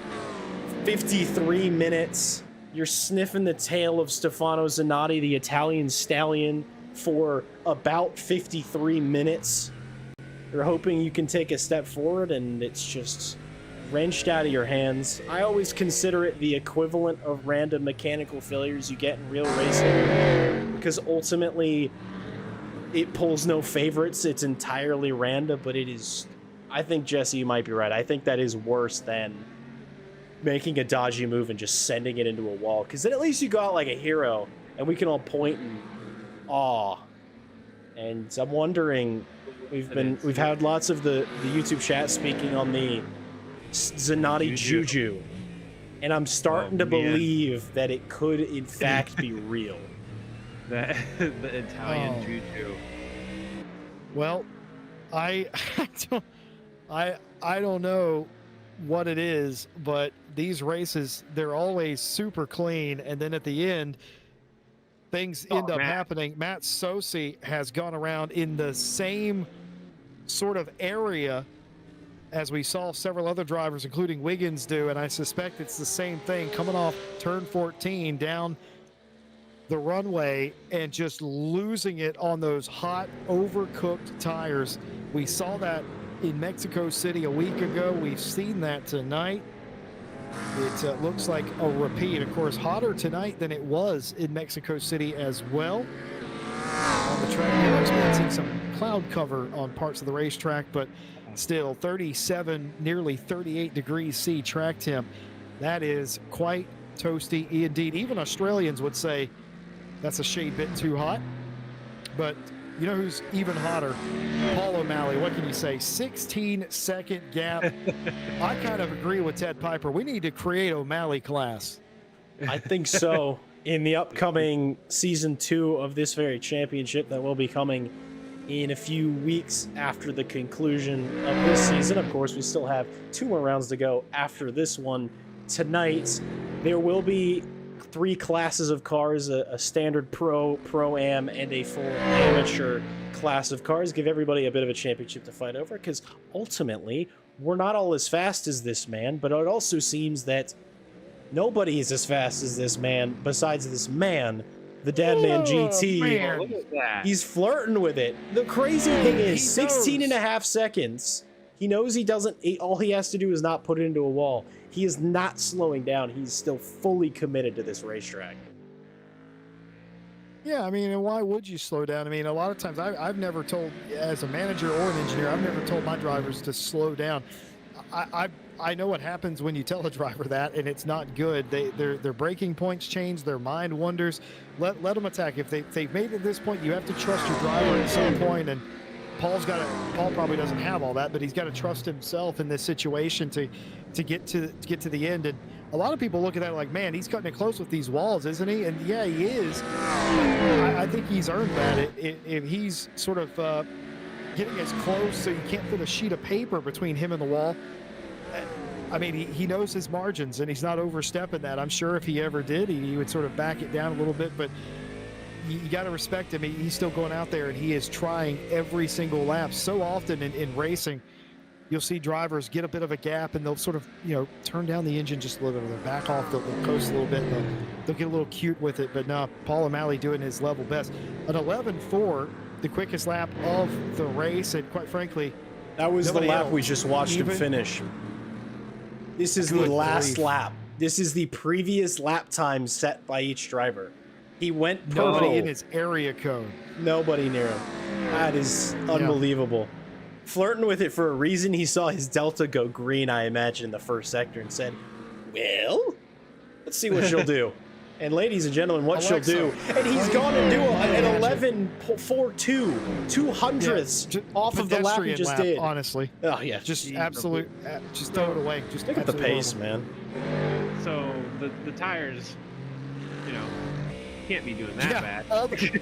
53 minutes. You're sniffing the tail of Stefano Zanotti, the Italian stallion, for about 53 minutes. You're hoping you can take a step forward, and it's just wrenched out of your hands. I always consider it the equivalent of random mechanical failures you get in real racing, because ultimately it pulls no favorites. It's entirely random, but it is, I think, Jesse, you might be right. I think that is worse than making a dodgy move and just sending it into a wall, because then at least you go out like a hero and we can all point and awe And I'm wondering, we've had lots of the YouTube chat speaking on the Zanotti Juju, and I'm starting to believe that it could in fact be real. The Italian Juju. Well, I don't know what it is, but these races, they're always super clean, and then at the end things end up happening. Matt Sosi has gone around in the same sort of area as we saw several other drivers, including Wiggins, do, and I suspect it's the same thing, coming off turn 14 down the runway and just losing it on those hot, overcooked tires. We saw that in Mexico City a week ago. We've seen that tonight. It looks like a repeat. Of course, hotter tonight than it was in Mexico City as well. On the track, we're experiencing some cloud cover on parts of the racetrack, but still 37, nearly 38 degrees C track temp. That is quite toasty indeed. Even Australians would say that's a shade bit too hot. But you know who's even hotter? Paul O'Malley. What can you say? 16-second gap. I kind of agree with Ted Piper. We need to create O'Malley class. I think so. In the upcoming season 2 of this very championship that will be coming in a few weeks after the conclusion of this season. Of course, we still have 2 more rounds to go after this one. Tonight, there will be 3 classes of cars, a standard pro-am, and a full amateur class of cars. Give everybody a bit of a championship to fight over, because ultimately, we're not all as fast as this man, but it also seems that nobody is as fast as this man besides this man, the Dadman GT. Man. Look at that. He's flirting with it. The crazy thing is 16 and a half seconds. He knows he doesn't, all he has to do is not put it into a wall. He is not slowing down. He's still fully committed to this racetrack. Yeah, I mean, and why would you slow down? I mean, a lot of times I've never told, as a manager or an engineer, I've never told my drivers to slow down. I know what happens when you tell a driver that, and it's not good. Their braking points change, their mind wanders. Let them attack. If they've made it to this point, you have to trust your driver at some point, and Paul probably doesn't have all that, but he's got to trust himself in this situation to get to the end. And a lot of people look at that like, man, he's cutting it close with these walls, isn't he? And yeah, he is. I think he's earned that. If he's sort of getting as close so you can't put a sheet of paper between him and the wall. I mean, he knows his margins, and he's not overstepping that. I'm sure if he ever did, he would sort of back it down a little bit, but you got to respect him. He's still going out there, and he is trying every single lap. So often in racing, you'll see drivers get a bit of a gap, and they'll sort of, turn down the engine just a little bit. They'll back off, they'll coast a little bit, and they'll get a little cute with it. But no, Paul O'Malley doing his level best. An 11.4, the quickest lap of the race, and quite frankly, that was the lap we just watched him finish. This is the last lap. This is the previous lap time set by each driver. He went pro. Nobody in his area code. Nobody near him. That is unbelievable. Yeah. Flirting with it for a reason. He saw his Delta go green, I imagine, in the first sector and said, well, let's see what she'll do. And ladies and gentlemen, what she'll do. And he's gone to do an 11.42, 200ths off of the lap he just did. Honestly. Oh, yeah. Just absolute, just throw it away. Just look at the pace, man. So the tires, can't be doing that bad.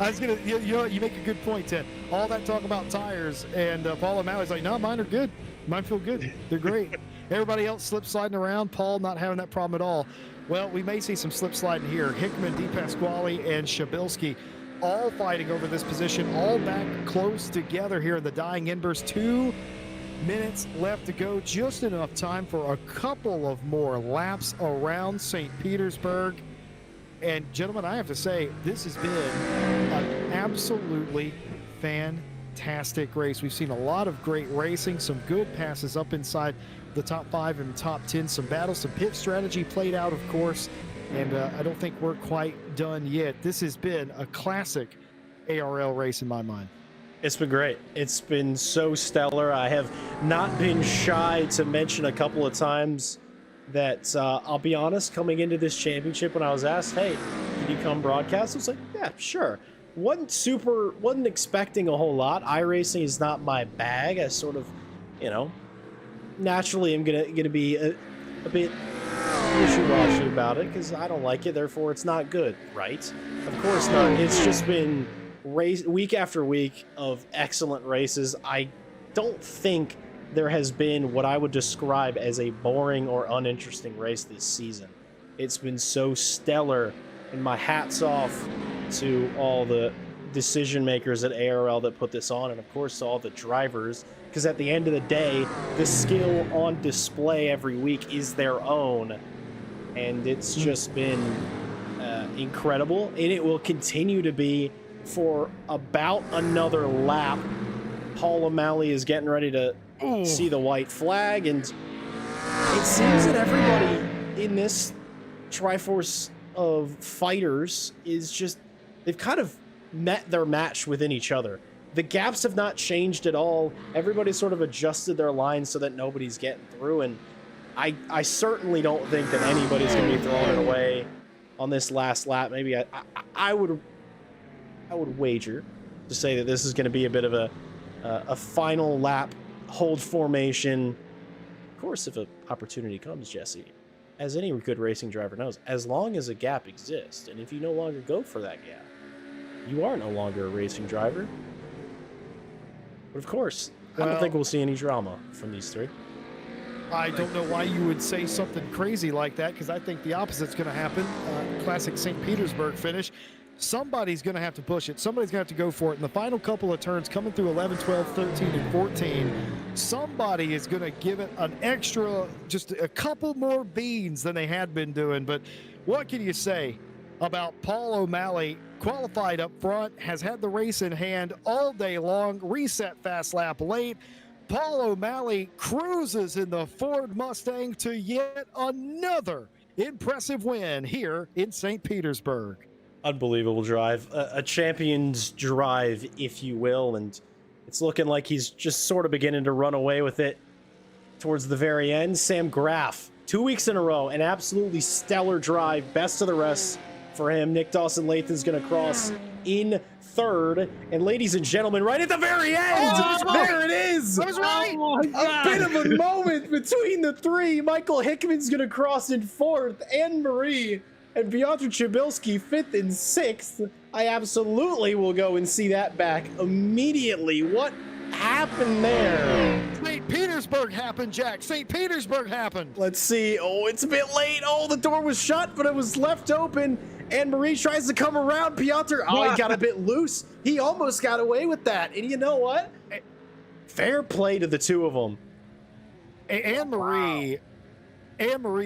I was gonna, you make a good point, Ted. All that talk about tires, and Paul O'Malley's like, no, mine are good. Mine feel good. They're great. Everybody else slip sliding around. Paul not having that problem at all. Well, we may see some slip sliding here. Hickman, DePasquale, and Shabilsky all fighting over this position, all back close together here in the dying embers. 2 minutes left to go. Just enough time for a couple of more laps around St. Petersburg. And gentlemen, I have to say, this has been an absolutely fantastic race. We've seen a lot of great racing, some good passes up inside the top 5 and the top 10, some battles, some pit strategy played out, of course, and I don't think we're quite done yet. This has been a classic ARL race in my mind. It's been great. It's been so stellar. I have not been shy to mention a couple of times that I'll be honest, coming into this championship, when I was asked, hey, can you come broadcast? I was like, yeah, sure. wasn't expecting a whole lot. iRacing is not my bag. I sort of, you know, naturally I'm gonna be a bit wishy-washy about it because I don't like it, therefore it's not good, right? Of course not. It's just been week after week of excellent races. I don't think there has been what I would describe as a boring or uninteresting race this season. It's been so stellar, and my hat's off to all the decision makers at ARL that put this on, and of course to all the drivers, because at the end of the day, the skill on display every week is their own, and it's just been incredible, and it will continue to be for about another lap. Paul O'Malley is getting ready to see the white flag, and it seems that everybody in this Triforce of fighters is just, they've kind of met their match within each other. The gaps have not changed at all. Everybody's sort of adjusted their lines so that nobody's getting through, and I certainly don't think that anybody's going to be throwing it away on this last lap. Maybe I would wager to say that this is going to be a bit of a final lap hold formation. Of course, if an opportunity comes, Jesse, as any good racing driver knows, as long as a gap exists, and if you no longer go for that gap, you are no longer a racing driver. But of course, I don't think we'll see any drama from these three. I don't know why you would say something crazy like that, because I think the opposite's going to happen. Classic St. Petersburg finish. Somebody's going to have to push it. Somebody's going to have to go for it. In the final couple of turns, coming through 11, 12, 13, and 14, somebody is going to give it an extra, just a couple more beans than they had been doing. But what can you say about Paul O'Malley? Qualified up front, has had the race in hand all day long, reset fast lap late. Paul O'Malley cruises in the Ford Mustang to yet another impressive win here in St. Petersburg. Unbelievable drive, a champion's drive, if you will, and it's looking like he's just sort of beginning to run away with it towards the very end. Sam Graff, 2 weeks in a row, an absolutely stellar drive, best of the rest for him. Nick Dawson-Lathan's going to cross in third, and ladies and gentlemen, right at the very end, there it is. I was right. A bit of a moment between the three. Michael Hickman's going to cross in fourth, Anne Marie and Piotr Chabilski fifth and sixth. I absolutely will go and see that back immediately. What happened there? St. Petersburg happened, Jack. St. Petersburg happened. Let's see. Oh, it's a bit late. Oh, the door was shut, but it was left open. Anne Marie tries to come around. Piotr, oh, he got a bit loose. He almost got away with that. And you know what? Fair play to the two of them. Anne Marie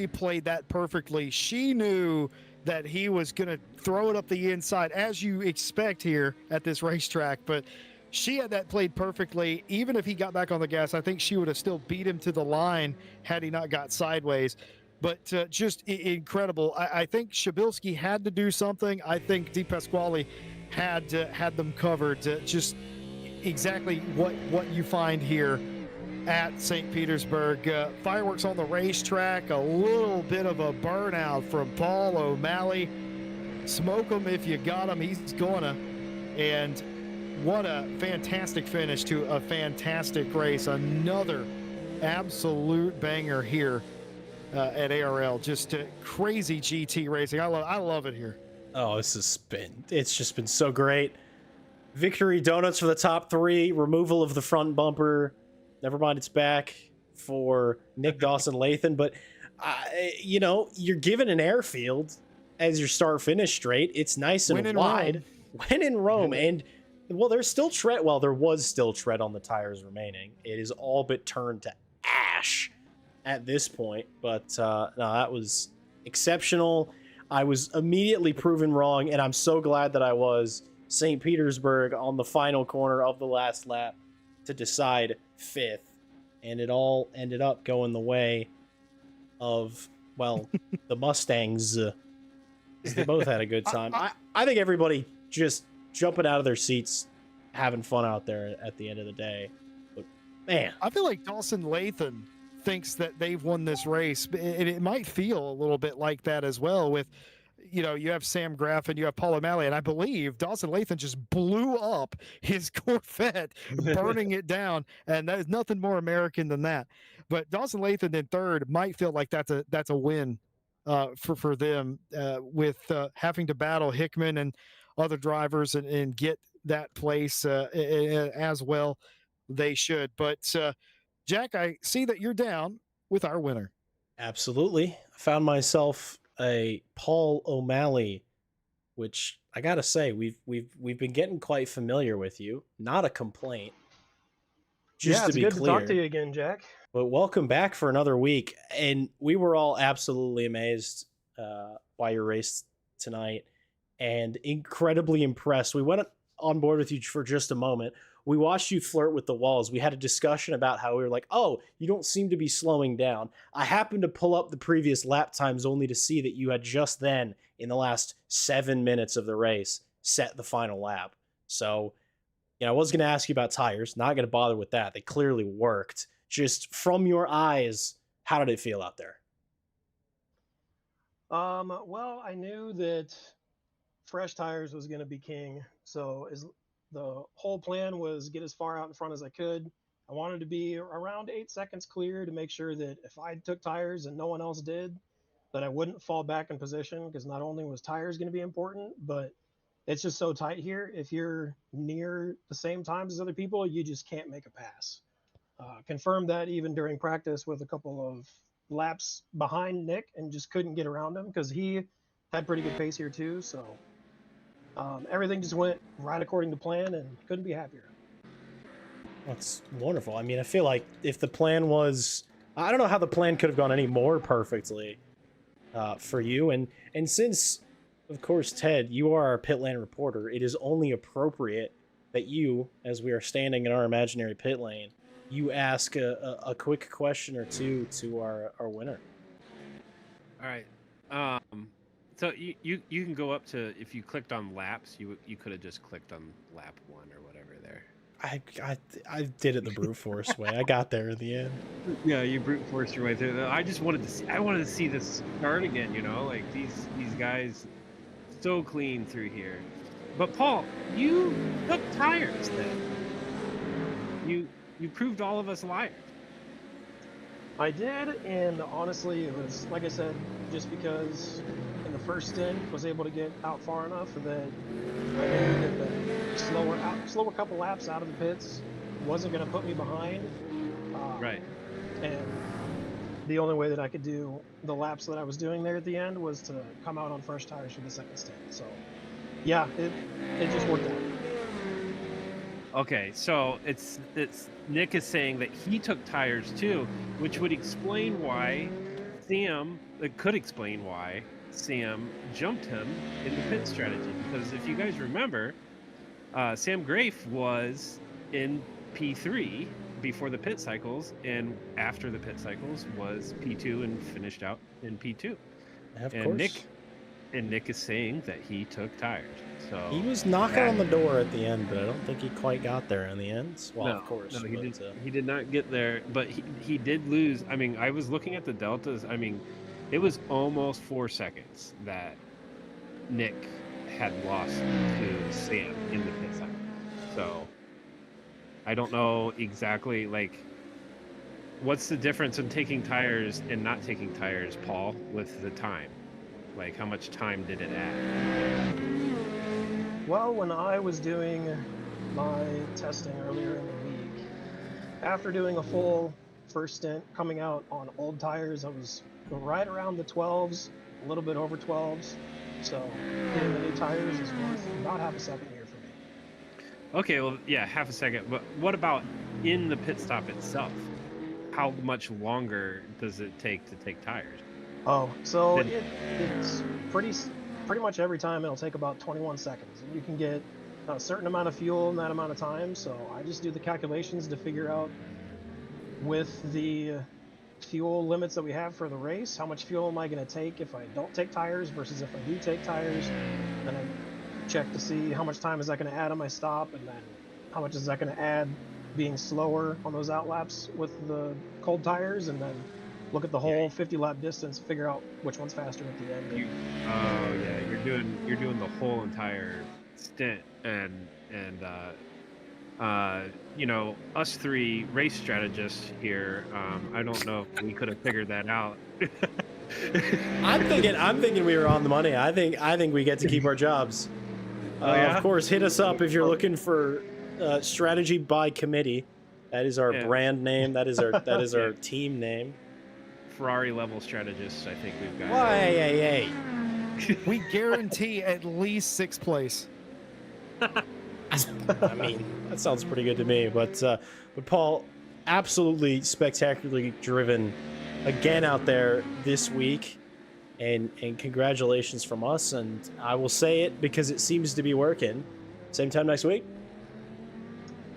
played that perfectly. She knew that he was going to throw it up the inside, as you expect here at this racetrack. But she had that played perfectly. Even if he got back on the gas, I think she would have still beat him to the line had he not got sideways. But just incredible. I think Chabilski had to do something. I think Di Pasquale had them covered. Just exactly what you find here at St. Petersburg. Fireworks on the racetrack, a little bit of a burnout from Paul O'Malley. Smoke him if you got him, he's gonna. And what a fantastic finish to a fantastic race. Another absolute banger here at ARL. Just crazy GT racing. I love it here. Oh, it's just been so great. Victory donuts for the top three, removal of the front bumper. Never mind, it's back for Nick Dawson-Lathan. But, you know, you're given an airfield as your start-finish straight. It's nice and wide. When in Rome. And, well, there's still tread. Well, there was still tread on the tires remaining. It is all but turned to ash at this point. But, no, that was exceptional. I was immediately proven wrong, and I'm so glad that I was. St. Petersburg on the final corner of the last lap to decide fifth, and it all ended up going the way of, well, the Mustangs. They both had a good time. I think everybody just jumping out of their seats, having fun out there at the end of the day. But man, I feel like Dawson-Lathan thinks that they've won this race, and it might feel a little bit like that as well. With, you know, you have Sam Graff and you have Paul O'Malley, and I believe Dawson Lathan just blew up his Corvette, burning it down, and that is nothing more American than that. But Dawson Lathan in third might feel like that's a win for them with having to battle Hickman and other drivers and get that place as well. They should. But Jack, I see that you're down with our winner. Absolutely. I found myself a Paul O'Malley, which I gotta say, we've been getting quite familiar with you. Not a complaint. Just Yeah, to it's be good clear. to talk to you again, Jack. But welcome back for another week. And we were all absolutely amazed by your race tonight and incredibly impressed. We went on board with you for just a moment. We watched you flirt with the walls. We had a discussion about how we were like, oh, you don't seem to be slowing down. I happened to pull up the previous lap times only to see that you had just then, in the last 7 minutes of the race, set the final lap. So, you know, I was going to ask you about tires. Not going to bother with that. They clearly worked. Just from your eyes, how did it feel out there? Well, I knew that fresh tires was going to be king. So the whole plan was get as far out in front as I could. I wanted to be around 8 seconds clear to make sure that if I took tires and no one else did, that I wouldn't fall back in position, because not only was tires going to be important, but it's just so tight here. If you're near the same times as other people, you just can't make a pass. Confirmed that even during practice with a couple of laps behind Nick, and just couldn't get around him because he had pretty good pace here too. So everything just went right according to plan, and couldn't be happier. That's wonderful. I mean, I feel like if the plan was, I don't know how the plan could have gone any more perfectly for you. And since, of course, Ted, you are our pit lane reporter, it is only appropriate that you, as we are standing in our imaginary pit lane, you ask a quick question or two to our winner. All right. So you can go up to, if you clicked on laps, you could have just clicked on lap 1 or whatever there. I did it the brute force way. I got there in the end. Yeah, you brute forced your way through. I just wanted to see. I wanted to see this start again. You know, like these guys, so clean through here. But Paul, you took tires then. You proved all of us liars. I did, and honestly, it was, like I said, just because in the first stint was able to get out far enough that I knew that the slower couple laps out of the pits wasn't going to put me behind. Right. And the only way that I could do the laps that I was doing there at the end was to come out on fresh tires for the second stint. So, yeah, it just worked out. Okay, so it's Nick is saying that he took tires too, which would explain why could explain why Sam jumped him in the pit strategy. Because if you guys remember, Sam Grafe was in P3 before the pit cycles, and after the pit cycles was P2 and finished out in P2. Of course. Nick is saying that he took tires. So He was knocking on the door at the end, but I don't think he quite got there in the end. Well, no, of course. no, but, he did not get there, but he did lose. I mean, I was looking at the deltas. I mean, it was almost 4 seconds that Nick had lost to Sam in the pit cycle. So I don't know exactly, like, what's the difference in taking tires and not taking tires, Paul, with the time? Like, how much time did it add? Well, when I was doing my testing earlier in the week, after doing a full first stint, coming out on old tires, I was right around the 12s, a little bit over 12s. So getting the new tires is worth about half a second here for me. Okay, well, yeah, half a second. But what about in the pit stop itself? How much longer does it take to take tires? Oh, so it's pretty much every time it'll take about 21 seconds. And you can get a certain amount of fuel in that amount of time. So I just do the calculations to figure out, with the fuel limits that we have for the race, how much fuel am I going to take if I don't take tires versus if I do take tires. And I check to see how much time is that going to add on my stop, and then how much is that going to add being slower on those outlaps with the cold tires, and then look at the whole 50 lap distance, figure out which one's faster at the end. Oh yeah, you're doing the whole entire stint, and you know, us three race strategists here, I don't know if we could have figured that out. I'm thinking we were on the money. I think we get to keep our jobs. Oh, yeah? Of course, hit us up if you're looking for strategy by committee. That is our Yeah. brand name. That is our Yeah. our team name. Ferrari level strategists, I think we've got. Why, hey. We guarantee at least 6th place. I mean, that sounds pretty good to me. But Paul, absolutely spectacularly driven again out there this week, and congratulations from us. And I will say it because it seems to be working. Same time next week.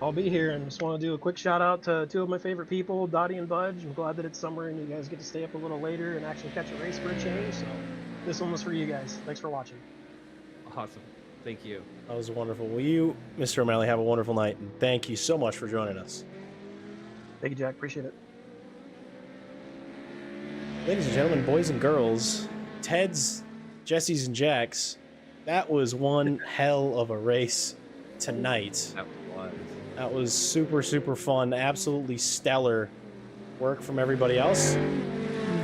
I'll be here, and just want to do a quick shout out to two of my favorite people, Dottie and Budge. I'm glad that it's summer and you guys get to stay up a little later and actually catch a race for a change. So this one was for you guys. Thanks for watching. Awesome. Thank you. That was wonderful. Will you, Mr. O'Malley, have a wonderful night, and thank you so much for joining us. Thank you, Jack. Appreciate it. Ladies and gentlemen, boys and girls, Ted's, Jesse's, and Jack's, that was one hell of a race tonight. That was super, super fun. Absolutely stellar work from everybody else.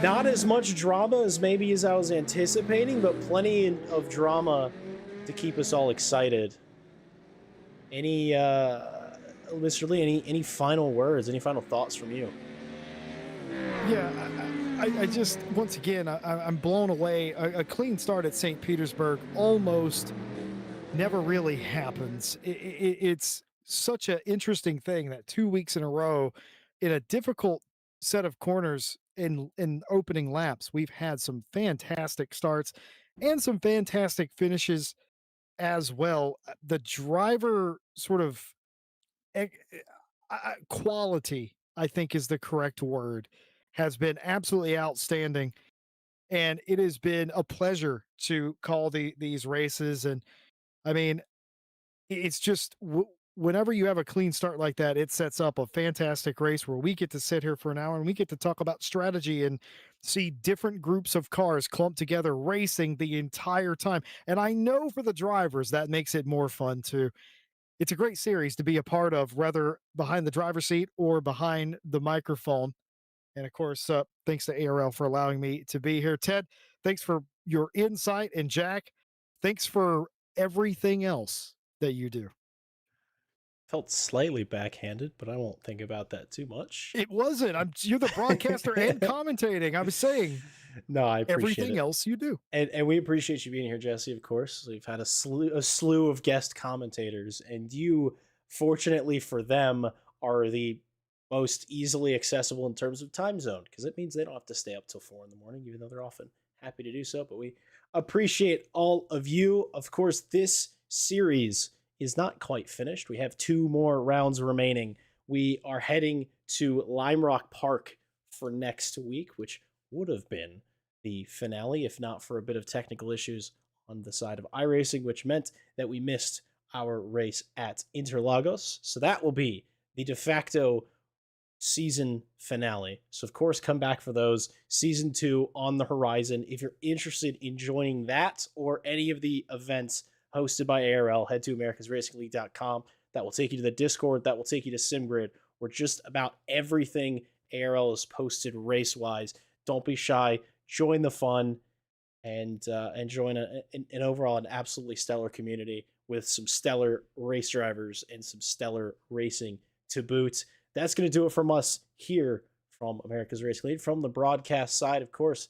Not as much drama as maybe as I was anticipating, but plenty of drama to keep us all excited. Any, Mr. Lee, any final words, any final thoughts from you? Yeah, I just, once again, I'm blown away. A clean start at St. Petersburg almost never really happens. It's such an interesting thing that 2 weeks in a row in a difficult set of corners in opening laps, we've had some fantastic starts and some fantastic finishes as well. The driver sort of quality, I think is the correct word, has been absolutely outstanding. And it has been a pleasure to call these races. And I mean, it's just whenever you have a clean start like that, it sets up a fantastic race where we get to sit here for an hour and we get to talk about strategy and see different groups of cars clumped together racing the entire time. And I know for the drivers, that makes it more fun too. It's a great series to be a part of, whether behind the driver's seat or behind the microphone. And of course, thanks to ARL for allowing me to be here. Ted, thanks for your insight. And Jack, thanks for everything else that you do. Felt slightly backhanded, but I won't think about that too much. It wasn't. You're the broadcaster and commentating. I was saying, no, I appreciate everything it. else you do. And we appreciate you being here, Jesse, of course. We've had a slew of guest commentators, and you, fortunately for them, are the most easily accessible in terms of time zone, because it means they don't have to stay up till 4 in the morning, even though they're often happy to do so. But we appreciate all of you. Of course, this series is not quite finished. We have 2 more rounds remaining. We are heading to Lime Rock Park for next week, which would have been the finale, if not for a bit of technical issues on the side of iRacing, which meant that we missed our race at Interlagos. So that will be the de facto season finale. So of course, come back for those. Season 2 on the horizon. If you're interested in joining that or any of the events hosted by ARL, head to americasracingleague.com. That will take you to the Discord. That will take you to SimGrid, where just about everything ARL is posted race-wise. Don't be shy. Join the fun and join an overall an absolutely stellar community with some stellar race drivers and some stellar racing to boot. That's going to do it from us here from America's Racing League. From the broadcast side, of course,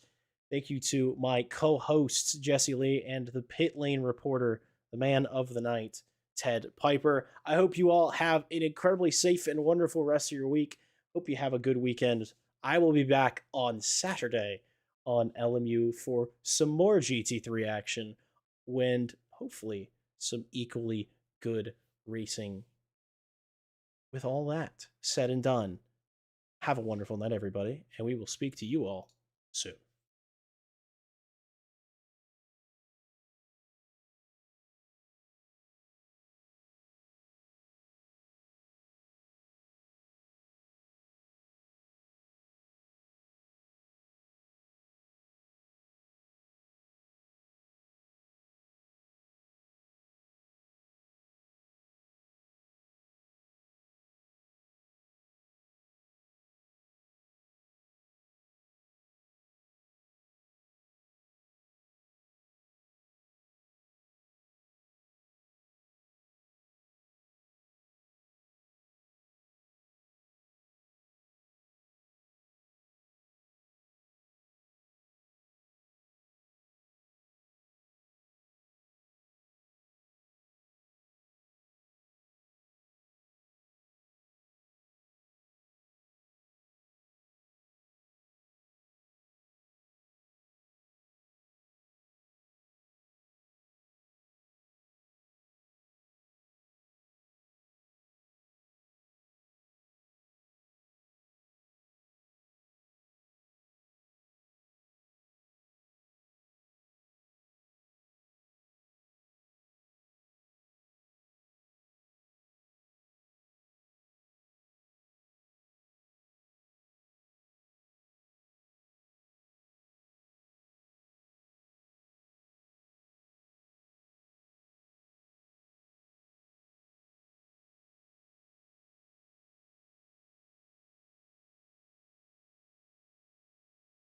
thank you to my co-hosts, Jesse Lee, and the pit lane reporter, the man of the night, Ted Piper. I hope you all have an incredibly safe and wonderful rest of your week. Hope you have a good weekend. I will be back on Saturday on LMU for some more GT3 action and hopefully some equally good racing. With all that said and done, have a wonderful night, everybody, and we will speak to you all soon.